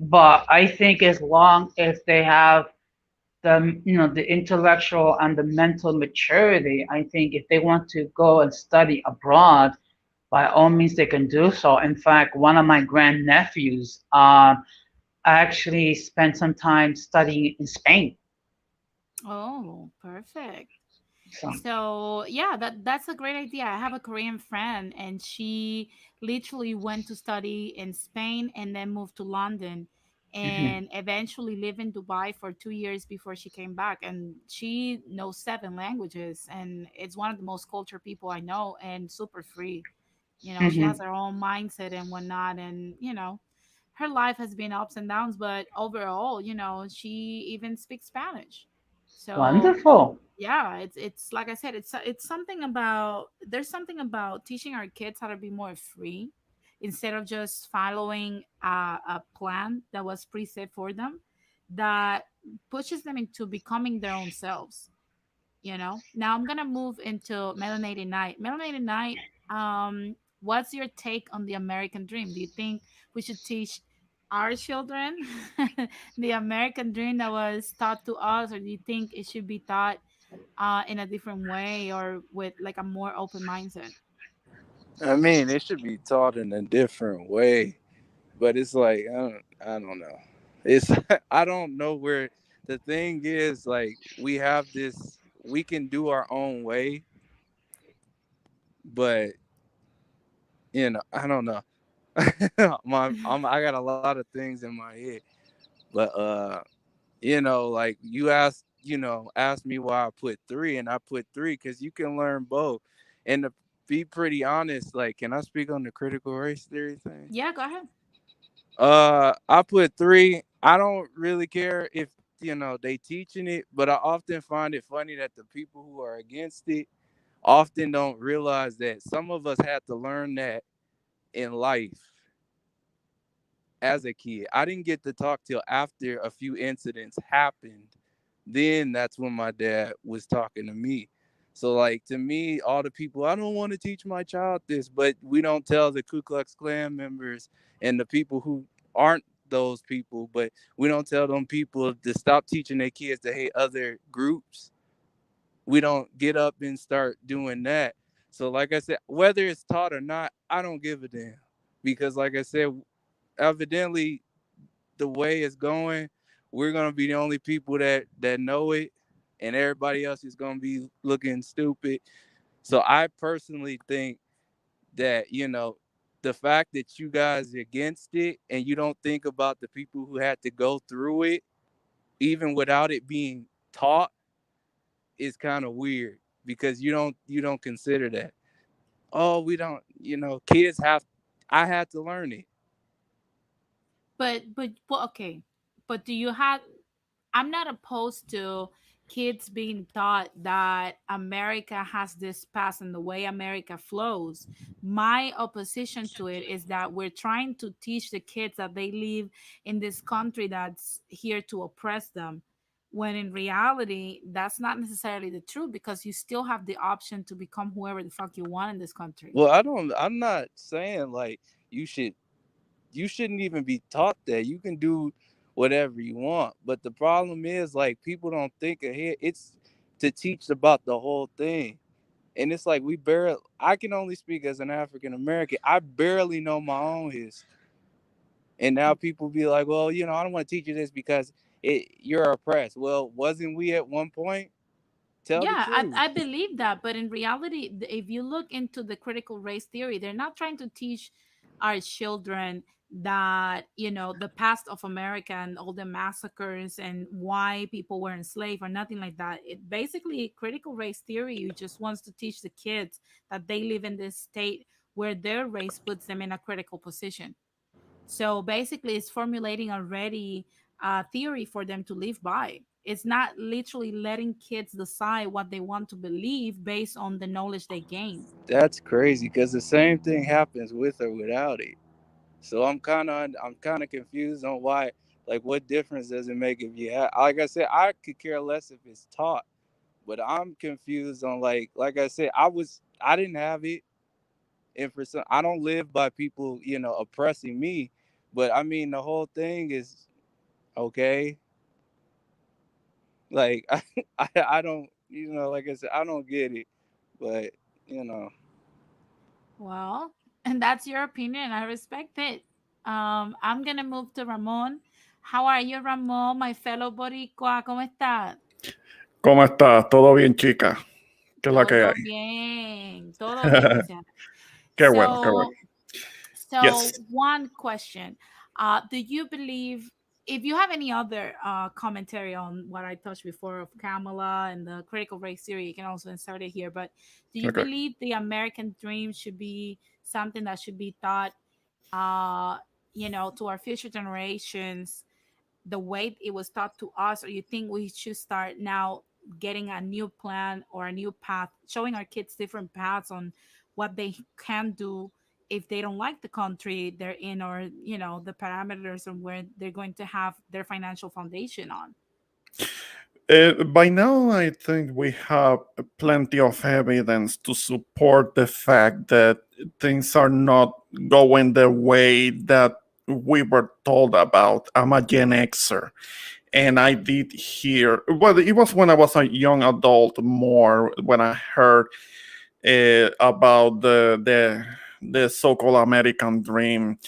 But I think as long as they have the intellectual and the mental maturity, I think if they want to go and study abroad, by all means they can do so. In fact, one of my grandnephews actually spent some time studying in Spain. Oh, perfect. So. So yeah, that's a great idea. I have a Korean friend, and she literally went to study in Spain and then moved to London, Mhm. and eventually lived in Dubai for 2 years before she came back. And she knows 7 languages, and it's one of the most cultured people I know, and super free. She has Mhm. her own mindset and whatnot, and her life has been ups and downs, but overall, she even speaks Spanish. So Wonderful. yeah, it's like I said, it's something about, there's something about teaching our kids how to be more free instead of just following a plan that was preset for them, that pushes them into becoming their own selves. Now I'm gonna move into Melanated Night. Melanated Night, what's your take on the American dream? Do you think we should teach our children the American dream that was taught to us, or do you think it should be taught in a different way or with like a more open mindset? I mean, it should be taught in a different way, but it's like I don't know. It's I don't know where the thing is. Like we have this, we can do our own way, but I don't know. I got a lot of things in my head, but like ask me why I put three, and I put three because you can learn both. And to be pretty honest, like, can I speak on the critical race theory thing? Yeah, go ahead. I put three. I don't really care if they teaching it, but I often find it funny that the people who are against it often don't realize that some of us had to learn that in life as a kid. I didn't get to talk till after a few incidents happened. Then that's when my dad was talking to me. So like to me, all the people, I don't want to teach my child this, but we don't tell the Ku Klux Klan members and the people who aren't those people, but we don't tell them people to stop teaching their kids to hate other groups. We don't get up and start doing that. So like I said, whether it's taught or not, I don't give a damn. Because like I said, evidently the way it's going, we're gonna be the only people that know it, and everybody else is gonna be looking stupid. So I personally think that the fact that you guys are against it and you don't think about the people who had to go through it, even without it being taught, is kind of weird because you don't consider that. Oh, we don't. Kids have. I had to learn it. but okay. But do you have I'm not opposed to kids being taught that America has this past and the way America flows. My opposition to it is that we're trying to teach the kids that they live in this country that's here to oppress them. When in reality, that's not necessarily the truth because you still have the option to become whoever the fuck you want in this country. Well, I'm not saying like you should you shouldn't even be taught that. You can do whatever you want. But the problem is like people don't think ahead. It's to teach about the whole thing. And it's like we barely I can only speak as an African American. I barely know my own history. And now people be like, well, I don't want to teach you this because you're oppressed. Well, wasn't we at one point? Tell the Yeah, truth. I believe that. But in reality, if you look into the critical race theory, they're not trying to teach our children that, the past of America and all the massacres and why people were enslaved or nothing like that. It basically, critical race theory just wants to teach the kids that they live in this state where their race puts them in a critical position. So basically, it's formulating already a theory for them to live by. It's not literally letting kids decide what they want to believe based on the knowledge they gain. That's crazy because the same thing happens with or without it. So I'm kind of confused on why. Like, what difference does it make if you have? Like I said, I could care less if it's taught, but I'm confused on like I said, I didn't have it, and for some, I don't live by people oppressing me, but I mean the whole thing is okay. Like I don't like I said I don't get it, but you know Well, and that's your opinion. I respect it. I'm gonna move to Ramon. How are you, Ramon, my fellow Boricua? ¿Cómo estás? ¿Cómo estás? ¿Todo bien, chica? ¿Qué es la que Todo hay? bien. Todo bien, gracias. Qué bueno, qué bueno. So, Yes. So, one question. Do you believe, if you have any other commentary on what I touched before of Kamala and the critical race theory, you can also insert it here. But do you Okay. believe the American dream should be something that should be taught, to our future generations the way it was taught to us, or you think we should start now getting a new plan or a new path, showing our kids different paths on what they can do if they don't like the country they're in, or the parameters of where they're going to have their financial foundation on? By now, I think we have plenty of evidence to support the fact that things are not going the way that we were told about. I'm a Gen Xer, and I did hear, well, it was when I was a young adult more when I heard about the so-called American dream.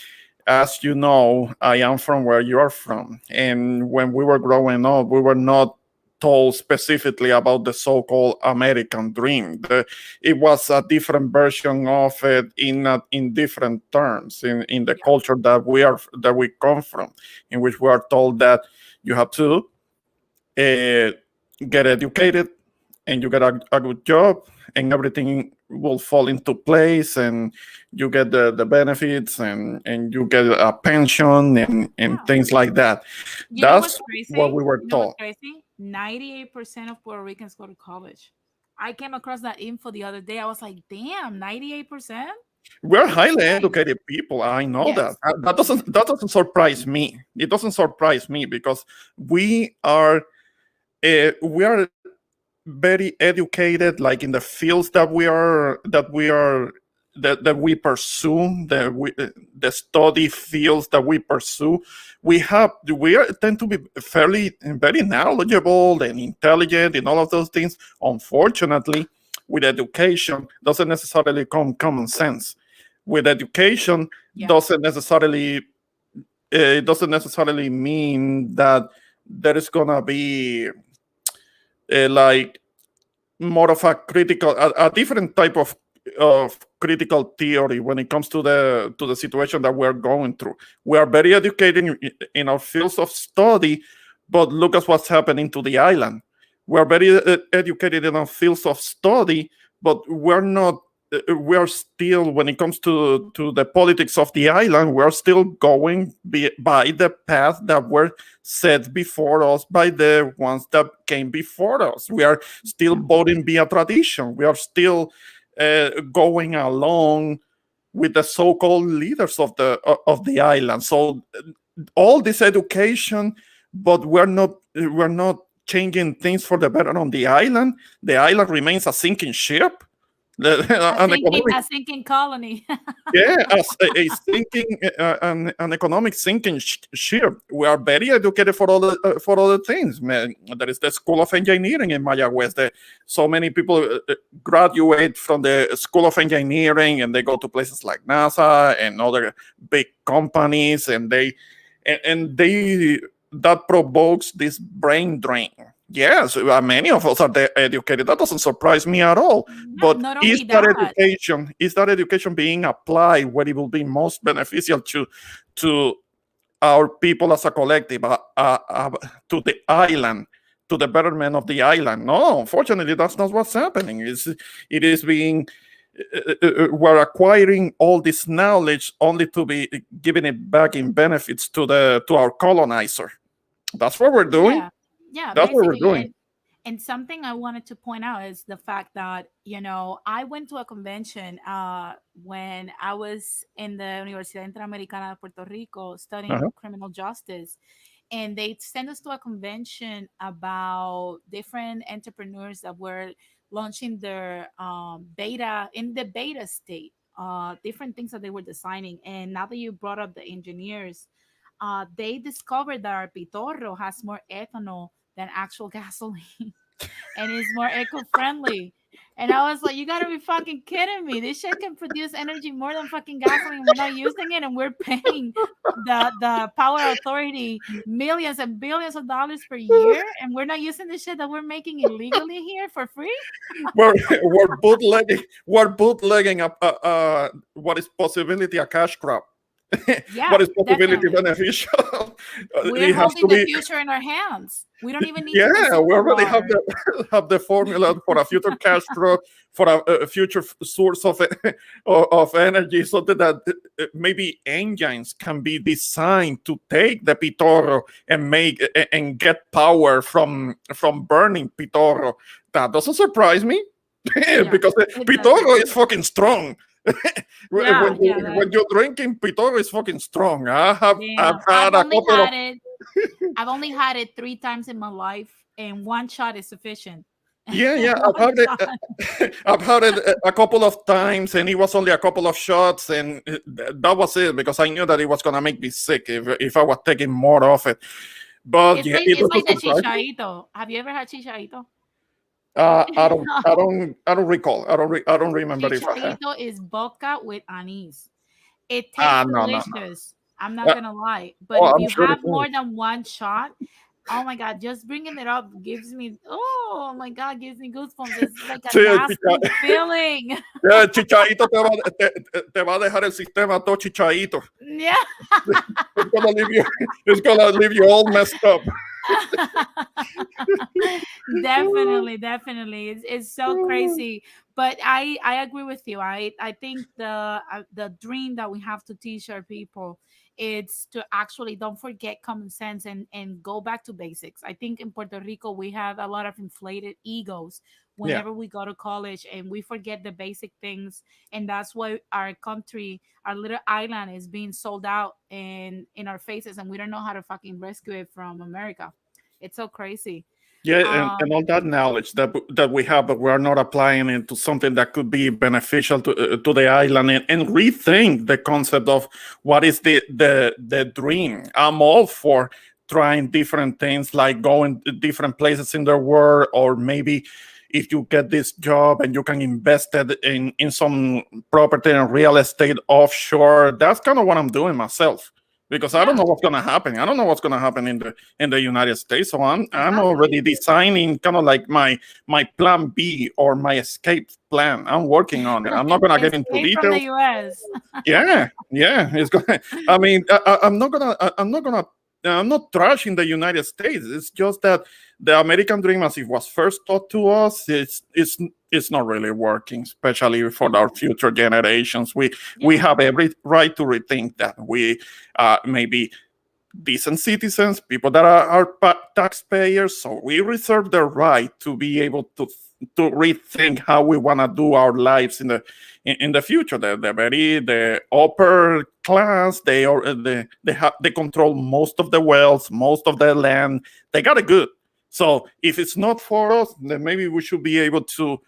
As you know, I am from where you are from, and when we were growing up, we were not told specifically about the so-called American dream. It was a different version of it in different terms in the Yeah. culture that we come from, in which we are told that you have to uh, get educated and you get a good job and everything will fall into place and you get the benefits and you get a pension and Yeah. things like that. You know what's That's what crazy? we were You know what's taught. crazy? 98% of Puerto Ricans go to college. I came across that info the other day. I was like, damn, 98%? We're That's highly insane. educated people. I know that. Yes. That doesn't surprise me. It doesn't surprise me because we are we are very educated like in the fields that we pursue the study fields that we pursue. We tend to be fairly very knowledgeable and intelligent in all of those things. Unfortunately, with education doesn't necessarily come common sense. With education Yeah. doesn't necessarily it doesn't necessarily mean that there is gonna be like more of a different type of critical theory when it comes to the situation that we're going through. We are very educated in our fields of study, but look at what's happening to the island. We're very educated in our fields of study, but we're not we are still, when it comes to the politics of the island, we are still going by the path that were set before us by the ones that came before us. We are still voting via tradition. We are still going along with the so-called leaders of the island. So all this education, but we're not changing things for the better on the island. The island remains a sinking ship. An economic, A sinking colony. yeah, as a sinking, an economic sinking ship. We are very educated for other things. Man, there is the School of Engineering in Mayagüez. So many people graduate from the School of Engineering and they go to places like NASA and other big companies, and they that provokes this brain drain. Yes, many of us are educated. That doesn't surprise me at all. But Not is only that that, education being applied where it will be most beneficial to our people as a collective, to the island, to the betterment of the island? No, unfortunately, that's not what's happening. It is being we're acquiring all this knowledge only to be giving it back in benefits to our colonizer. That's what we're doing. yeah, That's what we're basically. doing. And something I wanted to point out is the fact that, I went to a convention when I was in the Universidad Interamericana de Puerto Rico studying Uh-huh. criminal justice. And they sent us to a convention about different entrepreneurs that were launching their beta in the beta state, different things that they were designing. And now that you brought up the engineers, they discovered that our pitorro has more ethanol than actual gasoline and is more eco-friendly. And I was like, you gotta be fucking kidding me. This shit can produce energy more than fucking gasoline. We're not using it and we're paying the power authority millions and billions of dollars per year, and we're not using the shit that we're making illegally here for free. we're we're bootlegging what is possibility a cash crop. Yeah, What is possibility definitely. beneficial? We're It has to holding the be. future in our hands. We don't even need to Yeah, consume we the already have water. the formula for a future cash crop, for a future source of energy, so that maybe engines can be designed to take the pitoro and and get power from burning pitoro. That doesn't surprise me. Yeah, Because the it doesn't. pitoro is fucking strong. Yeah, yeah, When you're drinking, pitoro is fucking strong. I've damn. had a couple of. I've only had it 3 times in my life, and one shot is sufficient. Yeah, yeah, I've One had it. shot. I've had it a couple of times, and it was only a couple of shots, and that was it, because I knew that it was gonna make me sick if I was taking more of it. But It's yeah, like it it's like doesn't the surprise me. chichaito. Have you ever had chichaito? I don't recall. I don't remember if I have. Chichaito is vodka with anise. It tastes No, no, no. delicious. I'm not Uh, gonna lie. But oh, if I'm you sure it have more is. than one shot, oh my god, just bringing it up gives me my god, gives me goosebumps. It's like a Sí, nasty feeling. Chichaito te va a dejar el sistema todo chichaito. Yeah. It's gonna leave you. It's gonna leave you all messed up. Definitely, it's so crazy, but I agree with you. I think the dream that we have to teach our people, it's to actually don't forget common sense and go back to basics. I think in Puerto Rico we have a lot of inflated egos Yeah. whenever we go to college, and we forget the basic things, and that's why our country, our little island, is being sold out in our faces, and we don't know how to fucking rescue it from America. It's so crazy. Yeah, and Um, all that knowledge that we have, but we are not applying it to something that could be beneficial to the island, and rethink the concept of what is the dream. I'm all for trying different things, like going to different places in the world, or maybe if you get this job and you can invest it in some property and real estate offshore. That's kind of what I'm doing myself, because I don't yeah, know what's gonna happen. I don't know what's gonna happen in the United States. So I'm exactly. already designing kind of like my plan B or my escape plan. I'm working on it. I'm not gonna get into Escape from the details. US. Yeah, yeah. It's gonna. I mean, I'm not gonna I'm not trashing the United States. It's just that the American dream, as it was first taught to us, it's not really working, especially for our future generations. We Yeah. have every right to rethink that. We maybe decent citizens, people that are taxpayers. So we reserve the right to be able to rethink how we want to do our lives in the future. The upper class, they control most of the wealth, most of the land. They got it good. So if it's not for us, then maybe we should be able to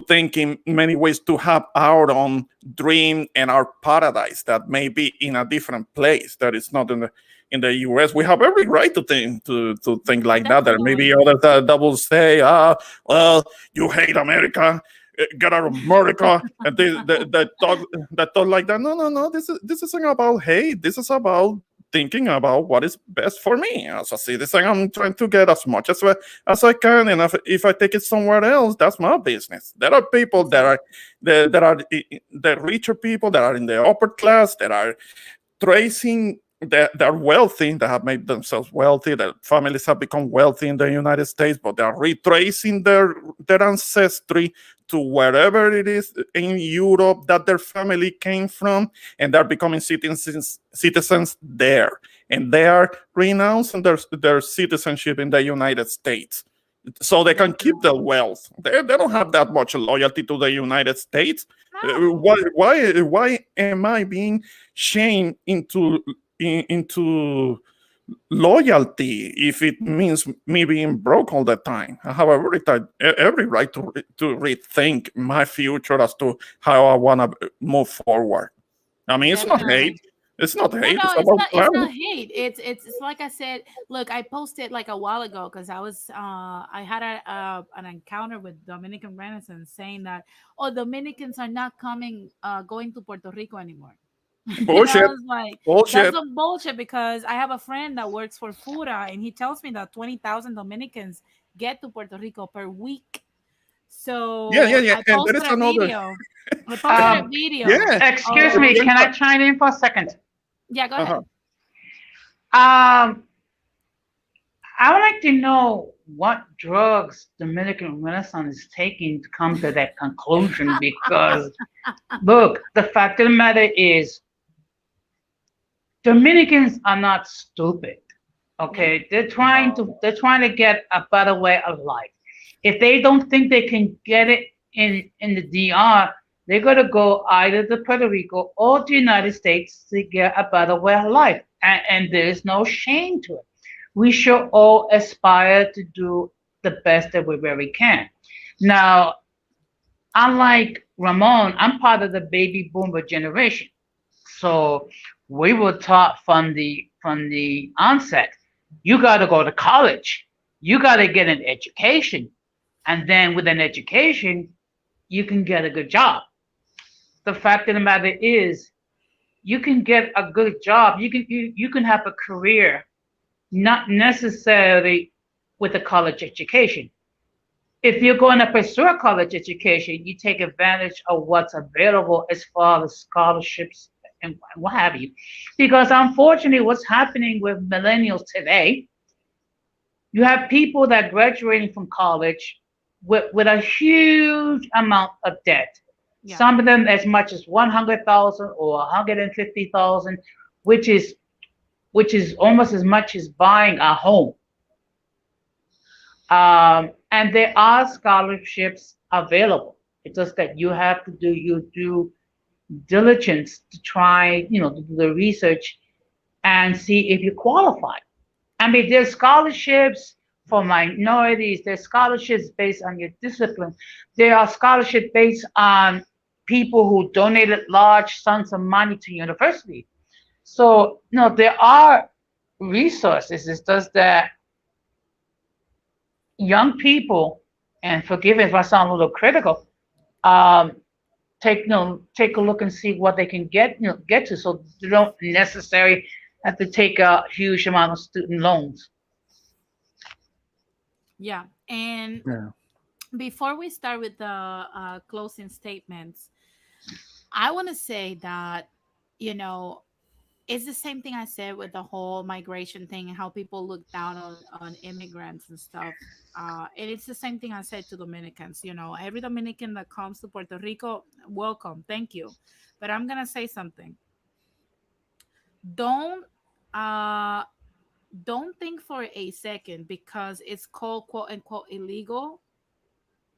think in many ways to have our own dream and our paradise that may be in a different place that is not in the US. We have every right to think like that. There may be Definitely. others that will say, well, you hate America, get out of America, and that talk like that. No, no, no. This isn't about hate. This is about thinking about what is best for me as a citizen. I'm trying to get as much as I can, and if I take it somewhere else, that's my business. There are people the richer people that are in the upper class that are tracing they're wealthy, they have made themselves wealthy, their families have become wealthy in the United States, but they are retracing their ancestry to wherever it is in Europe that their family came from, and they're becoming citizens there. And they are renouncing their citizenship in the United States so they can keep the wealth. They don't have that much loyalty to the United States. No. Why am I being shamed into loyalty if it means me being broke all the time? I have every right to rethink my future as to how I want to move forward. I mean, it's not hate. Definitely. It's not No, hate. no, It's about it's plan. not hate. It's like I said. Look, I posted like a while ago because I had an encounter with Dominican Renaissance saying that, oh, Dominicans are not going to Puerto Rico anymore. And I Bullshit. was like, that's Bullshit. some bullshit because I have a friend that works for FURA and he tells me that 20,000 Dominicans get to Puerto Rico per week. Yeah, yeah, So yeah. I And there posted is a another. video. I posted a video Yeah. Excuse of me, can I Piensa. chime in for a second? yeah, go ahead. Uh-huh. Um, I would like to know what drugs Dominican Renaissance is taking to come to that conclusion because, look, the fact of the matter is, Dominicans are not stupid. Yeah. Okay, they're trying to get a better way of life. If they don't think they can get it in the DR, they're gonna go either to Puerto Rico or the United States to get a better way of life, and there's no shame to it. We should all aspire to do the best that we really can. Now, unlike Ramon, I'm part of the baby boomer generation. So we were taught from the onset, you got to go to college, you got to get an education, and then with an education, you can get a good job. The fact of the matter is, you can get a good job, you can have a career, not necessarily with a college education. If you're going to pursue a college education, you take advantage of what's available as far as scholarships and what have you. Because unfortunately, what's happening with millennials today, you have people that graduating from college with a huge amount of debt. Yeah. Some of them as much as 100,000 or 150,000, which is which is almost as much as buying a home. And there are scholarships available. It's just that you have to do your due diligence to try, to do the research and see if you qualify. I mean, there's scholarships for minorities. There's scholarships based on your discipline. There are scholarships based on people who donated large sums of money to university. So, there are resources. It's just that young people, and forgive me if I sound a little critical, um, take a look and see what they can get to, so they don't necessarily have to take a huge amount of student loans. Yeah. And Yeah. before we start with the closing statements, I want to say that, you know, it's the same thing I said with the whole migration thing and how people look down on immigrants and stuff. And it's the same thing I said to Dominicans. You know, every Dominican that comes to Puerto Rico, welcome, thank you. But I'm gonna say something. Don't uh don't think for a second because it's called quote unquote illegal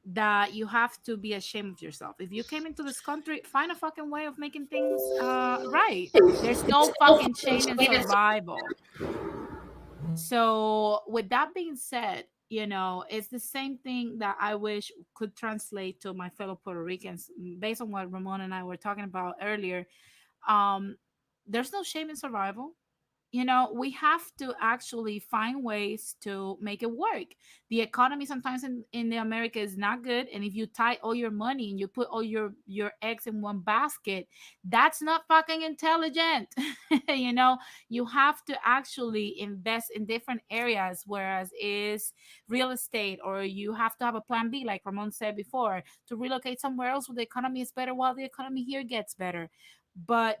that you have to be ashamed of yourself. If you came into this country, find a fucking way of making things right. There's no fucking shame in survival. So, with that being said, you know, it's the same thing that I wish could translate to my fellow Puerto Ricans based on what Ramon and I were talking about earlier. Um, there's no shame in survival. You know, we have to actually find ways to make it work. The economy sometimes in the America is not good, and if you tie all your money and you put all your eggs in one basket, that's not fucking intelligent. You know, you have to actually invest in different areas, whereas is real estate, or you have to have a plan B, like Ramon said before, to relocate somewhere else where the economy is better while the economy here gets better. But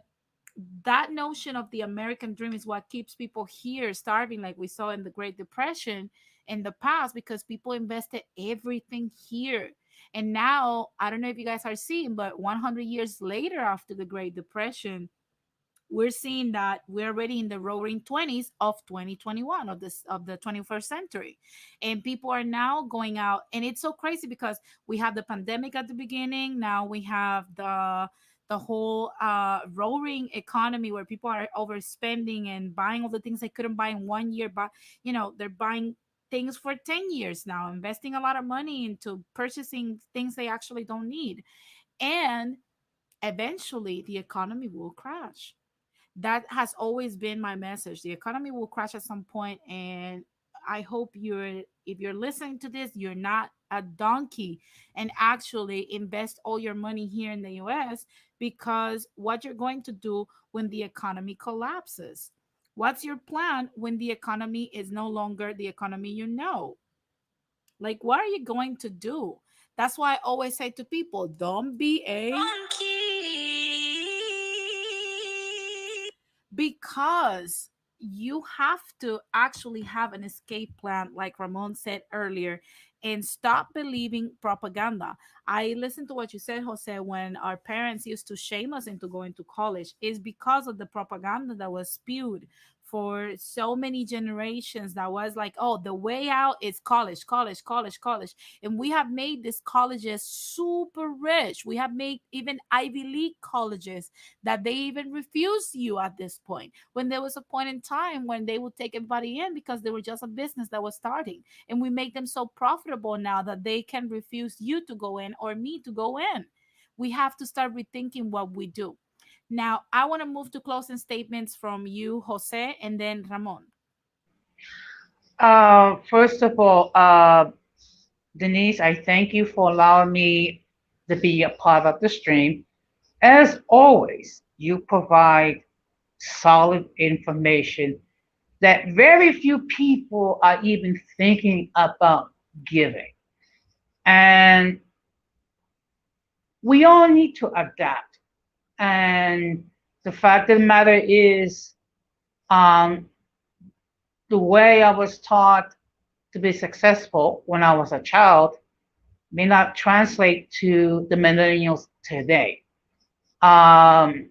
that notion of the American dream is what keeps people here starving, like we saw in the Great Depression in the past, because people invested everything here. And now, I don't know if you guys are seeing, but 100 years later, after the Great Depression, we're seeing that we're already in the roaring 20s of 2021 of this of the 21st century, and people are now going out, and it's so crazy because we have the pandemic at the beginning. Now we have the whole roaring economy where people are overspending and buying all the things they couldn't buy in 1 year, but you know, they're buying things for 10 years now, investing a lot of money into purchasing things they actually don't need. And eventually the economy will crash. That has always been my message. The economy will crash at some point, and I hope you're, if you're listening to this, you're not a donkey and actually invest all your money here in the US, because what you're going to do when the economy collapses. What's your plan when the economy is no longer the economy you know? Like, what are you going to do? That's why I always say to people, don't be a because you have to actually have an escape plan, like Ramon said earlier, and stop believing propaganda. I listened to what you said, Jose, when our parents used to shame us into going to college, is because of the propaganda that was spewed for so many generations. That was like, oh, the way out is college, college, college, college. And we have made these colleges super rich. We have made even Ivy League colleges that they even refuse you at this point, when there was a point in time when they would take everybody in because they were just a business that was starting, and we make them so profitable now that they can refuse you to go in or me to go in. We have to start rethinking what we do. Now I want to move to closing statements from you, Jose, and then Ramon. First of all, Denise, I thank you for allowing me to be a part of the stream. As always, you provide solid information that very few people are even thinking about giving. And we all need to adapt. And the fact of the matter is, um, the way I was taught to be successful when I was a child may not translate to the millennials today. Um,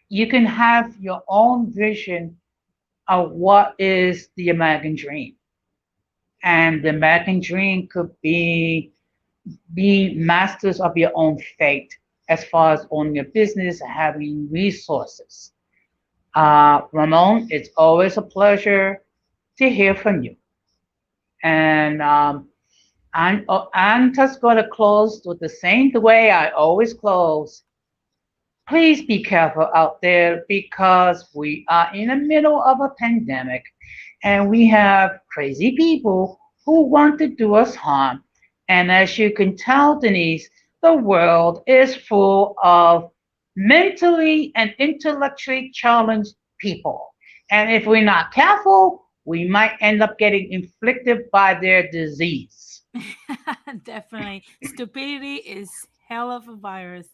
you can have your own vision of what is the American dream. And the American dream could be being masters of your own fate as far as owning a business and having resources. Ramon, it's always a pleasure to hear from you. And I'm just going to close with the same way I always close. Please be careful out there because we are in the middle of a pandemic and we have crazy people who want to do us harm. And as you can tell, Denise, the world is full of mentally and intellectually challenged people. And if we're not careful, we might end up getting inflicted by their disease. Definitely. Stupidity is hell of a virus.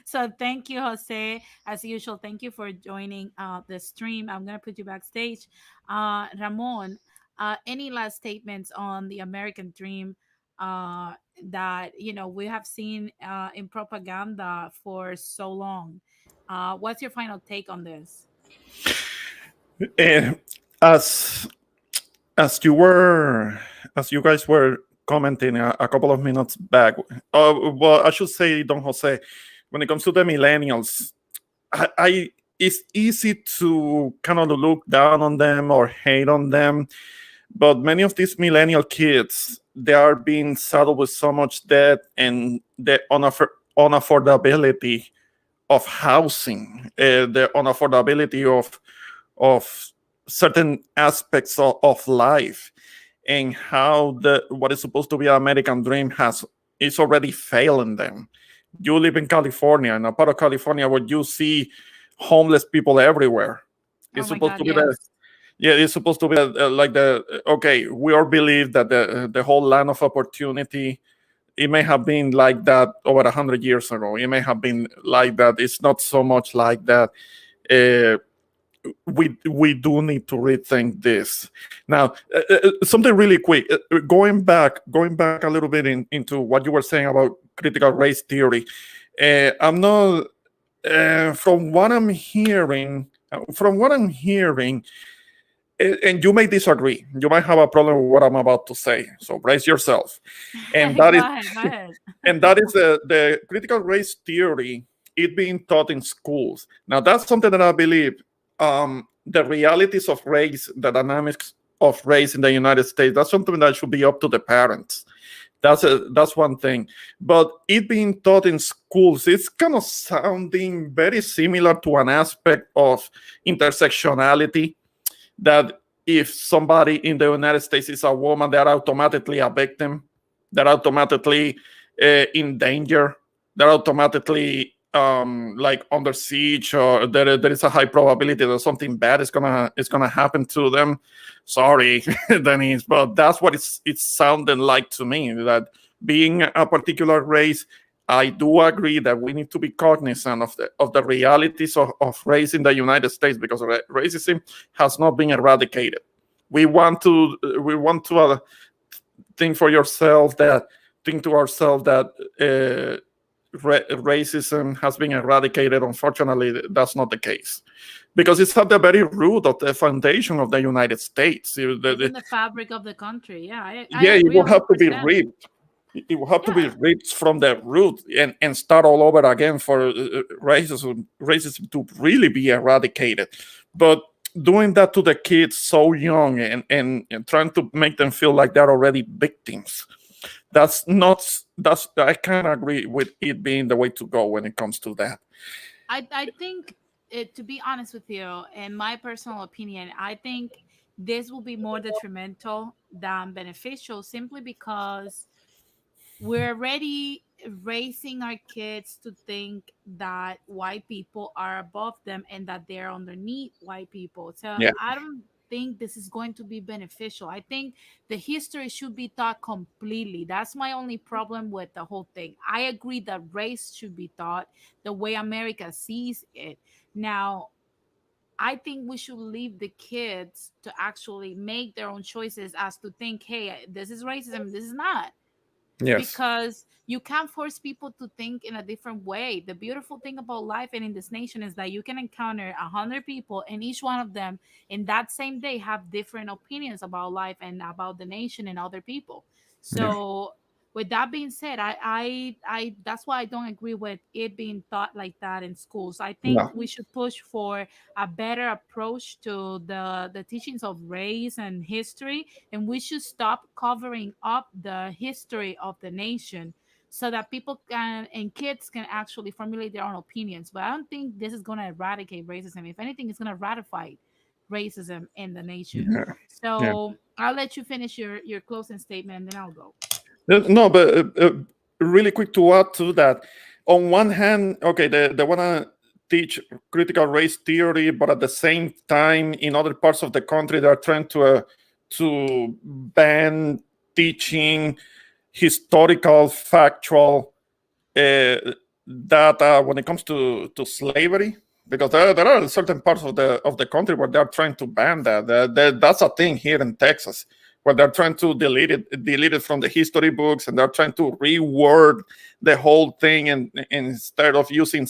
So thank you, Jose. As usual, thank you for joining the stream. I'm gonna put you backstage. Ramon, any last statements on the American dream that we have seen in propaganda for so long? What's your final take on this? Eh, as as you were as you guys were commenting a couple of minutes back, well, I should say, Don Jose, when it comes to the millennials, I it's easy to kind of look down on them or hate on them, but many of these millennial kids, they are being saddled with so much debt and the unaffordability of housing, the unaffordability of certain aspects of life, and how the what is supposed to be an American dream has is already failing them. You live in California, in a part of California where you see homeless people everywhere. Oh It's my supposed God, to be the yes. yeah, it's supposed to be like the okay. We all believe that the whole land of opportunity, it may have been like that over 100 years ago. It may have been like that. It's not so much like that. Uh, we do need to rethink this now. Something really quick, going back a little bit into what you were saying about critical race theory. I'm not from what I'm hearing, and you may disagree, you might have a problem with what I'm about to say, so brace yourself. And that Go is ahead, go ahead. and that is the critical race theory, it being taught in schools. Now, that's something that I believe, the realities of race, the dynamics of race in the United States, that's something that should be up to the parents. That's one thing. But it being taught in schools, it's kind of sounding very similar to an aspect of intersectionality, that if somebody in the United States is a woman, they're automatically a victim, they're automatically in danger, they're automatically like under siege, or there is a high probability that something bad is gonna happen to them. Sorry, Denise, but that's what it's sounding like to me. That being a particular race, I do agree that we need to be cognizant of the realities of race in the United States, because racism has not been eradicated. We want to think for yourself that think to ourselves that racism has been eradicated. Unfortunately, that's not the case, because it's at the very root of the foundation of the United States. It's in the fabric of the country. Yeah, I Yeah, it agree will have to be 100%. ripped. It will have to be Yeah. ripped from the root, and start all over again for racism to really be eradicated. But doing that to the kids so young, and trying to make them feel like they're already victims, that's not that's I can't agree with it being the way to go when it comes to that. I think to be honest with you, in my personal opinion, I think this will be more detrimental than beneficial, simply because we're already raising our kids to think that white people are above them and that they're underneath white people. So Yeah, I don't think this is going to be beneficial. I think the history should be taught completely. That's my only problem with the whole thing. I agree that race should be taught the way America sees it. Now, I think we should leave the kids to actually make their own choices as to think, hey, this is racism, this is not, yes, because you can't force people to think in a different way. The beautiful thing about life and in this nation is that you can encounter 100 people, and each one of them in that same day have different opinions about life and about the nation and other people. yeah, So with that being said, I that's why I don't agree with it being taught like that in schools. I think no, we should push for a better approach to the teachings of race and history, and we should stop covering up the history of the nation so that people can and kids can actually formulate their own opinions. But I don't think this is going to eradicate racism. If anything, it's going to ratify racism in the nation. yeah, yeah. So I'll let you finish your closing statement, and then I'll go. No, but really quick to add to that. On one hand, okay, they want to teach critical race theory, but at the same time, in other parts of the country, they're trying to ban teaching historical, factual that when it comes to slavery, because there are certain parts of the country where they're trying to ban that. That's a thing here in Texas, where they're trying to delete it from the history books, and they're trying to reword the whole thing, and instead of using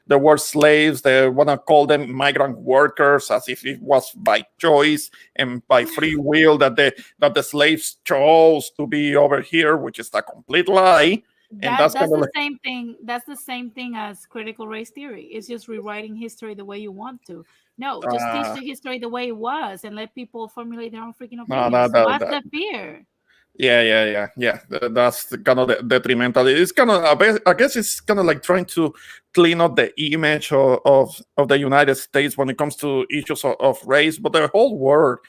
the word slaves, they want to call them migrant workers, as if it was by choice and by free will that the slaves chose to be over here, which is a complete lie. And That that's that's kind of the like, same thing. That's the same thing as critical race theory. It's just rewriting history the way you want to. No, just teach uh, the history the way it was and let people formulate their own freaking no, opinions. What's the fear? yeah. That's the kind of detrimental. It's kind of, I guess, it's kind of like trying to clean up the image of the United States when it comes to issues of race, but the whole world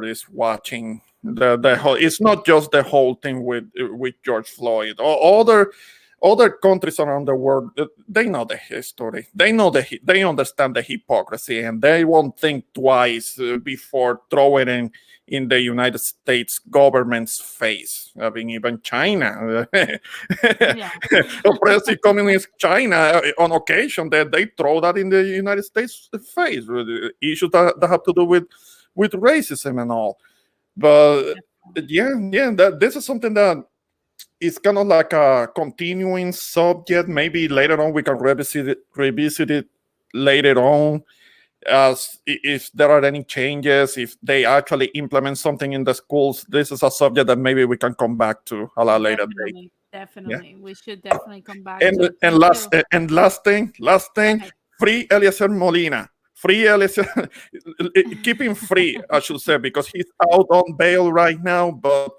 is watching the whole. It's not just the whole thing with George Floyd. Other countries around the world, they know the history. They know they understand the hypocrisy, and they won't think twice before throwing in the United States government's face. I mean, even China, Yeah. oppressive communist China, on occasion they throw that in the United States face. Issues that have to do with racism and all. But yeah, that this is something that is kind of like a continuing subject. Maybe later on we can revisit it later on, as if there are any changes, if they actually implement something in the schools. This is a subject that maybe we can come back to a lot later date. Definitely, Yeah. definitely. We should definitely come back And to it. and Thank last you. and last thing, Okay. free Eliezer Molina. Free Eliezer, keep him free, I should say, because he's out on bail right now. But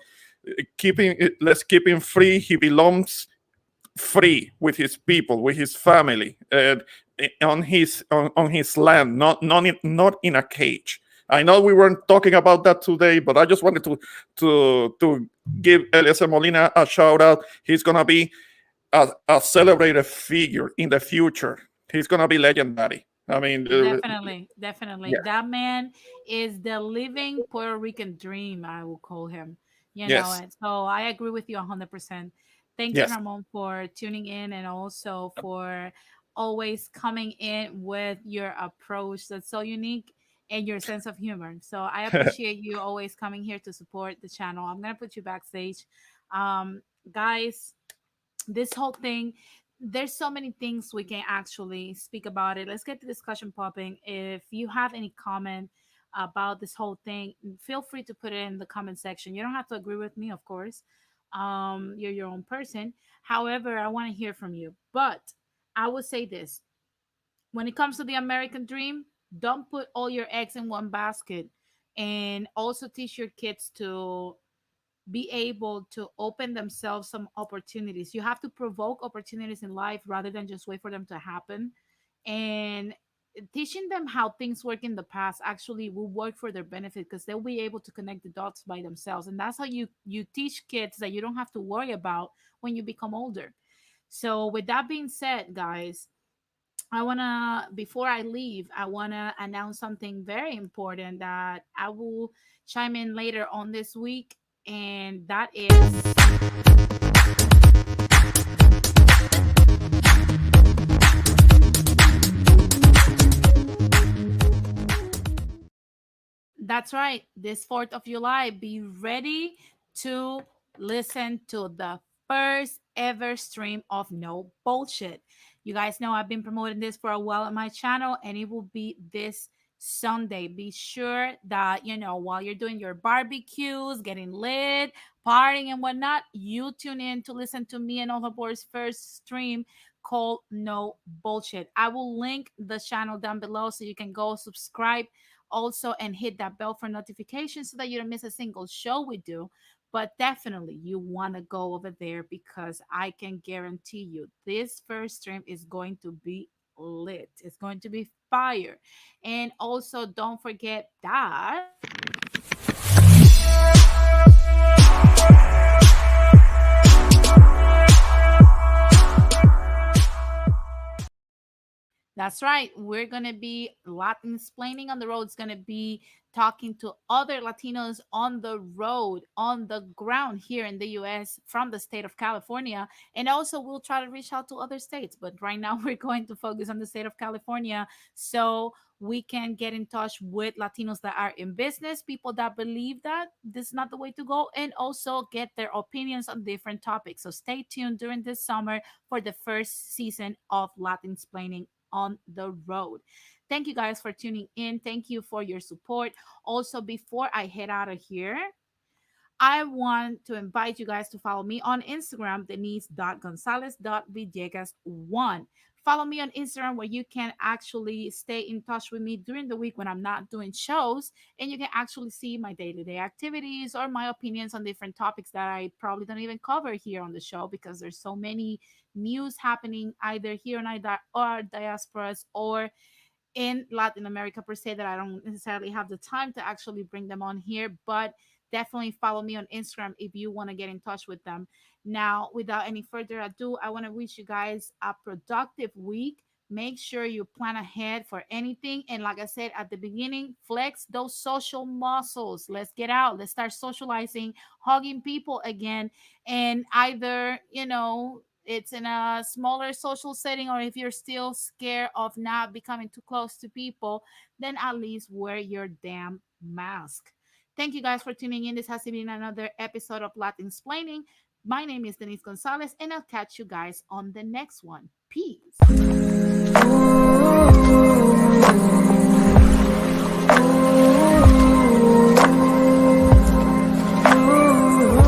let's keep him free. He belongs free with his people, with his family, on his land, not in a cage. I know we weren't talking about that today, but I just wanted to give Eliezer Molina a shout out. He's gonna be a celebrated figure in the future. He's gonna be legendary. I mean, Definitely, definitely. yeah, That man is the living Puerto Rican dream, I will call him. yes, And so I agree with you 100%. Thank you, yes. Ramon, for tuning in and also for always coming in with your approach that's so unique and your sense of humor. So I appreciate you always coming here to support the channel. I'm gonna put you backstage. Um, guys, this whole thing, there's so many things we can actually speak about it. Let's get the discussion popping. If you have any comment about this whole thing, feel free to put it in the comment section. You don't have to agree with me, of course. You're your own person. However, I want to hear from you. But I would say this: when it comes to the American dream, don't put all your eggs in one basket, and also teach your kids to be able to open themselves some opportunities. You have to provoke opportunities in life rather than just wait for them to happen. And teaching them how things work in the past actually will work for their benefit because they'll be able to connect the dots by themselves. And that's how you teach kids that you don't have to worry about when you become older. So with that being said, guys, I want to, before I leave, I want to announce something very important that I will chime in later on this week. And that is, that's right, this 4th of July, be ready to listen to the first ever stream of No Bullshit. You guys know I've been promoting this for a while on my channel, and it will be this Sunday. Be sure that, while you're doing your barbecues, getting lit, partying, and whatnot, you tune in to listen to me and all the boys' first stream called No Bullshit. I will link the channel down below so you can go subscribe also and hit that bell for notifications so that you don't miss a single show we do. But definitely you want to go over there because I can guarantee you this first stream is going to be lit. It's going to be fire. And also don't forget that that's right. We're going to be Latin splaining on the road. It's going to be talking to other Latinos on the road, on the ground here in the US from the state of California. And also, we'll try to reach out to other states. But right now, we're going to focus on the state of California so we can get in touch with Latinos that are in business, people that believe that this is not the way to go, and also get their opinions on different topics. So stay tuned during this summer for the first season of Latin Splaining on the road. Thank you guys for tuning in. Thank you for your support. Also, before I head out of here, I want to invite you guys to follow me on Instagram, denise.gonzalez.villegas1. Follow me on Instagram where you can actually stay in touch with me during the week when I'm not doing shows, and you can actually see my day-to-day activities or my opinions on different topics that I probably don't even cover here on the show because there's so many news happening either here in our diasporas or in Latin America per se that I don't necessarily have the time to actually bring them on here, but definitely follow me on Instagram if you want to get in touch with them. Now, without any further ado, I want to wish you guys a productive week. Make sure you plan ahead for anything. And like I said at the beginning, flex those social muscles. Let's get out. Let's start socializing, hugging people again. And either, it's in a smaller social setting, or if you're still scared of not becoming too close to people, then at least wear your damn mask. Thank you guys for tuning in. This has been another episode of Latin Splaining. My name is Denise Gonzalez, and I'll catch you guys on the next one. Peace.